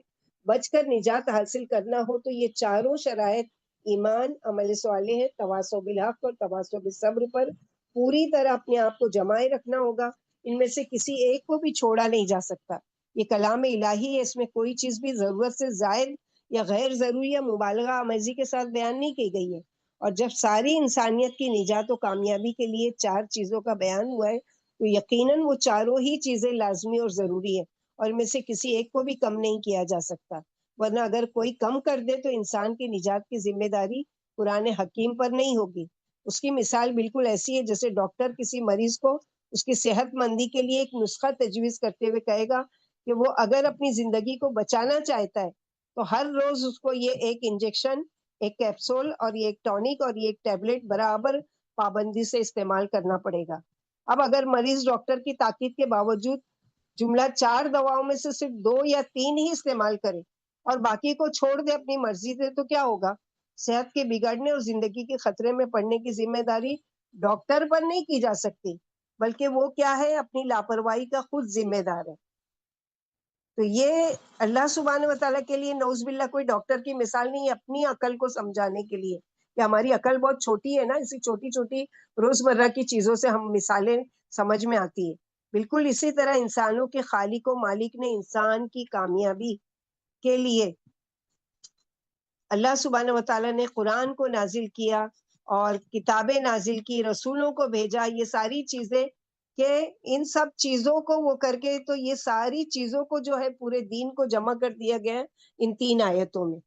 بچ کر نجات حاصل کرنا ہو تو یہ چاروں شرائط ایمان، عمل صالح، تواصو بالحق اور تواصو بالصبر پر پوری طرح اپنے آپ کو جمائے رکھنا ہوگا. ان میں سے کسی ایک کو بھی چھوڑا نہیں جا سکتا. یہ کلام الہی ہے، اس میں کوئی چیز بھی ضرورت سے زائد یا غیر ضروری یا مبالغہ آمیزی کے ساتھ بیان نہیں کی گئی ہے. اور جب ساری انسانیت کی نجات و کامیابی کے لیے 4 چیزوں کا بیان ہوا ہے تو یقیناً وہ چاروں ہی چیزیں لازمی اور ضروری ہے، اور ان میں سے کسی ایک کو بھی کم نہیں کیا جا سکتا. ورنہ اگر کوئی کم کر دے تو انسان کی نجات کی ذمہ داری قرآن حکیم پر نہیں ہوگی. اس کی مثال بالکل ایسی ہے جیسے ڈاکٹر کسی مریض کو اس کی صحت مندی کے لیے ایک نسخہ تجویز کرتے ہوئے کہے گا کہ وہ اگر اپنی زندگی کو بچانا چاہتا ہے تو ہر روز اس کو یہ ایک انجیکشن، ایک کیپسول اور یہ ایک ٹونک اور یہ ایک ٹیبلٹ برابر پابندی سے استعمال کرنا پڑے گا. اب اگر مریض ڈاکٹر کی تاکید کے باوجود جملہ 4 دواؤں میں سے صرف 2 یا 3 ہی استعمال کرے اور باقی کو چھوڑ دے اپنی مرضی سے تو کیا ہوگا؟ صحت کے بگڑنے اور زندگی کے خطرے میں پڑنے کی ذمہ داری ڈاکٹر پر نہیں کی جا سکتی، بلکہ وہ کیا ہے، اپنی لاپرواہی کا خود ذمہ دار ہے. تو یہ اللہ سبحانہ و تعالیٰ کے لیے نعوذ باللہ کوئی ڈاکٹر کی مثال نہیں ہے، اپنی عقل کو سمجھانے کے لیے کہ ہماری عقل بہت چھوٹی ہے نا، اسی چھوٹی چھوٹی روزمرہ کی چیزوں سے ہم مثالیں سمجھ میں آتی ہے. بالکل اسی طرح انسانوں کے خالق و مالک نے انسان کی کامیابی کے لیے اللہ سبحانہ و تعالیٰ نے قرآن کو نازل کیا اور کتابیں نازل کی، رسولوں کو بھیجا. یہ ساری چیزیں کہ ان سب چیزوں کو وہ کر کے تو یہ ساری چیزوں کو جو ہے پورے دین کو جمع کر دیا گیا ہے ان 3 آیتوں میں.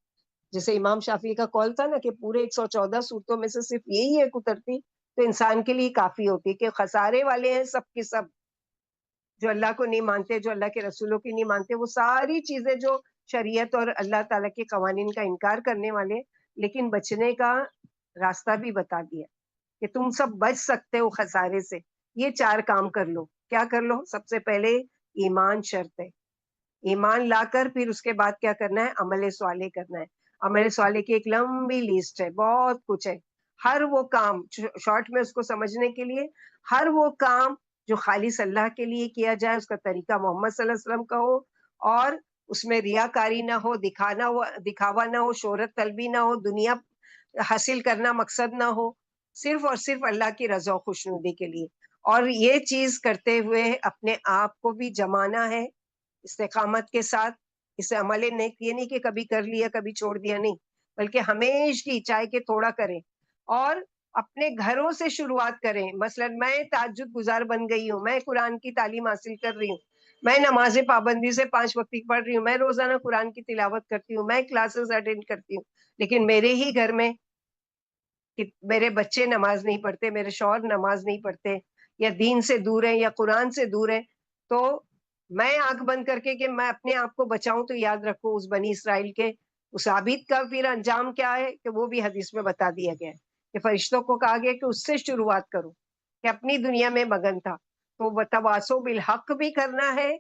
جیسے امام شافعی کا قول تھا نا کہ پورے 114 صورتوں میں سے صرف یہی ایک اترتی تو انسان کے لیے کافی ہوتی کہ خسارے والے ہیں سب کے سب، جو اللہ کو نہیں مانتے، جو اللہ کے رسولوں کی نہیں مانتے، وہ ساری چیزیں جو شریعت اور اللہ تعالیٰ کے قوانین کا انکار کرنے والے، لیکن بچنے کا راستہ بھی بتا دیا کہ تم سب بچ سکتے ہو خسارے سے. یہ 4 کام کر لو. کیا کر لو؟ سب سے پہلے ایمان شرط ہے. ایمان لا کر پھر اس کے بعد کیا کرنا ہے؟ عمل صالح کرنا ہے. عمل صالح کی ایک لمبی لیسٹ ہے، بہت کچھ ہے. ہر وہ کام شارٹ میں اس کو سمجھنے کے لیے، ہر وہ کام جو خالص اللہ کے لیے کیا جائے، اس کا طریقہ محمد صلی اللہ علیہ وسلم کا ہو، اور اس میں ریاکاری نہ ہو، دکھاوا نہ ہو، شہرت طلبی نہ ہو، دنیا حاصل کرنا مقصد نہ ہو، صرف اور صرف اللہ کی رضا و خوشنودی کے لیے. اور یہ چیز کرتے ہوئے اپنے آپ کو بھی جمانا ہے استقامت کے ساتھ. اسے عمل نیک یہ نہیں کہ کبھی کر لیا کبھی چھوڑ دیا، نہیں، بلکہ ہمیشہ چاہے کہ تھوڑا کریں اور اپنے گھروں سے شروعات کریں. مثلا میں تہجد گزار بن گئی ہوں، میں قرآن کی تعلیم حاصل کر رہی ہوں، میں نماز پابندی سے 5 وقت کی پڑھ رہی ہوں، میں روزانہ قرآن کی تلاوت کرتی ہوں، میں کلاسز اٹینڈ کرتی ہوں، لیکن میرے ہی گھر میں میرے بچے نماز نہیں پڑھتے، میرے شوہر نماز نہیں پڑھتے، یا دین سے دور ہیں یا قرآن سے دور ہیں، تو میں آنکھ بند کر کے کہ میں اپنے آپ کو بچاؤں تو یاد رکھو اس بنی اسرائیل کے اس عابد کا پھر انجام کیا ہے کہ وہ بھی حدیث میں بتا دیا گیا ہے کہ فرشتوں کو کہا گیا کہ اس سے شروعات کرو کہ اپنی دنیا میں مگن تھا. تو تواصو بالحق بھی کرنا ہے،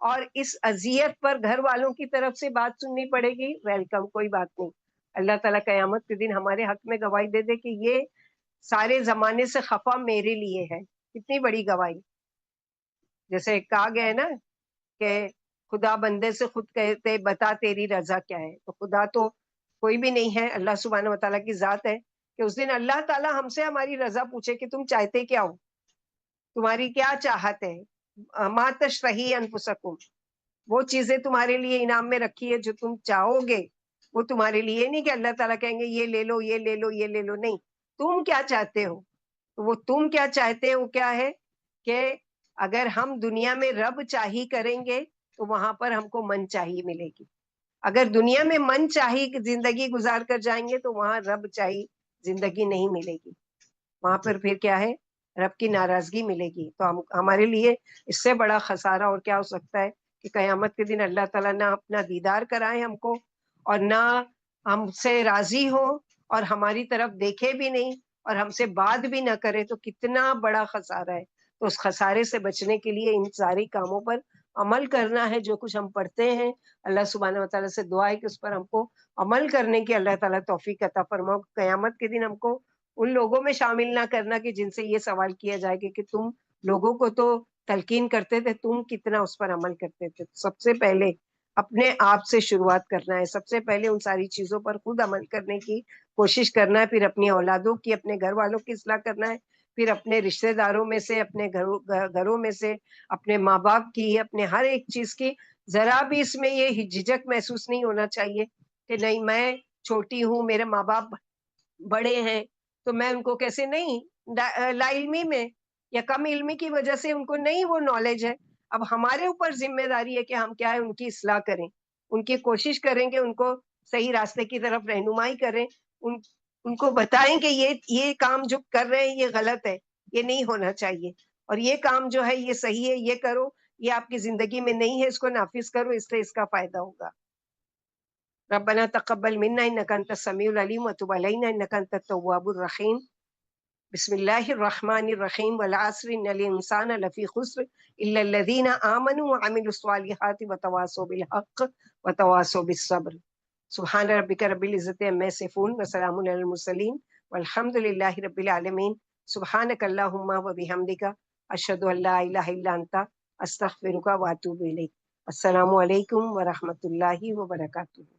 اور اس اذیت پر گھر والوں کی طرف سے بات سننی پڑے گی، ویلکم، کوئی بات نہیں. اللہ تعالیٰ قیامت کے دن ہمارے حق میں گواہی دے دے کہ یہ سارے زمانے سے خفا میرے لیے ہے. کتنی بڑی گواہی. جیسے کہا گیا ہے نا کہ خدا بندے سے خود کہتے بتا تیری رضا کیا ہے. تو خدا تو کوئی بھی نہیں ہے، اللہ سبحانہ و تعالیٰ کی ذات ہے کہ اس دن اللہ تعالیٰ ہم سے ہماری رضا پوچھے کہ تم چاہتے کیا ہو، تمہاری کیا چاہت ہے. ما تشتہی انفسکم، وہ چیزیں تمہارے لیے انعام میں رکھی ہے جو تم چاہو گے، وہ تمہارے لیے نہیں کہ اللہ تعالیٰ کہیں گے یہ لے لو یہ لے لو یہ لے لو، نہیں، تم کیا چاہتے ہو. تو وہ تم کیا چاہتے ہو کیا ہے کہ اگر ہم دنیا میں رب چاہی کریں گے تو وہاں پر ہم کو من چاہی ملے گی. اگر دنیا میں من چاہی زندگی گزار کر جائیں گے تو وہاں رب چاہی زندگی نہیں ملے گی، وہاں پر پھر کیا ہے، رب کی ناراضگی ملے گی. تو ہمارے لیے اس سے بڑا خسارہ اور کیا ہو سکتا ہے کہ قیامت کے دن اللہ تعالیٰ نہ اپنا دیدار کرائے ہم کو، اور نہ ہم سے راضی ہو، اور ہماری طرف دیکھے بھی نہیں، اور ہم سے بات بھی نہ کرے. تو کتنا بڑا خسارہ ہے. تو اس خسارے سے بچنے کے لیے ان ساری کاموں پر عمل کرنا ہے. جو کچھ ہم پڑھتے ہیں اللہ سبحانہ و تعالیٰ سے دعا ہے کہ اس پر ہم کو عمل کرنے کی اللہ تعالیٰ توفیق عطا فرماؤ. قیامت کے دن ہم کو ان لوگوں میں شامل نہ کرنا کہ جن سے یہ سوال کیا جائے کہ تم لوگوں کو تو تلقین کرتے تھے، تم کتنا اس پر عمل کرتے تھے. سب سے پہلے اپنے آپ سے شروعات کرنا ہے. سب سے پہلے ان ساری چیزوں پر خود عمل کرنے کی کوشش کرنا ہے، پھر اپنی اولادوں کی، اپنے گھر والوں کی اصلاح کرنا ہے، پھر اپنے رشتہ داروں میں سے، اپنے گھروں میں سے، اپنے ماں باپ کی، اپنے ہر ایک چیز کی. ذرا بھی اس میں یہ جھجک محسوس نہیں ہونا چاہیے کہ نہیں میں چھوٹی ہوں، میرے ماں باپ بڑے ہیں تو میں ان کو کیسے نہیں. لا علمی میں یا کم علمی کی وجہ سے ان کو نہیں وہ نالج ہے. اب ہمارے اوپر ذمہ داری ہے کہ ہم کیا ہے ان کی اصلاح کریں، ان کی کوشش کریں کہ ان کو صحیح راستے کی طرف رہنمائی کریں، ان کو بتائیں کہ یہ کام جو کر رہے ہیں یہ غلط ہے، یہ نہیں ہونا چاہیے، اور یہ کام جو ہے یہ صحیح ہے، یہ کرو، یہ آپ کی زندگی میں نہیں ہے، اس کو نافذ کرو، اس سے اس کا فائدہ ہوگا. ربنا تقبل منا انك انت السميع العليم وتب علينا انك انت التواب الرحيم. بسم الله الرحمن الرحيم. والعصر ان الانسان لفي خسر الا الذين امنوا وعملوا الصالحات وتواصوا بالحق وتواصوا بالصبر. سبحان ربك رب العزة عما يصفون وسلام على المرسلين والحمد لله رب العالمين. سبحانك اللهم وبحمدك اشهد ان لا اله الا انت استغفرك واتوب اليك. السلام علیکم ورحمۃ اللہ وبرکاتہ.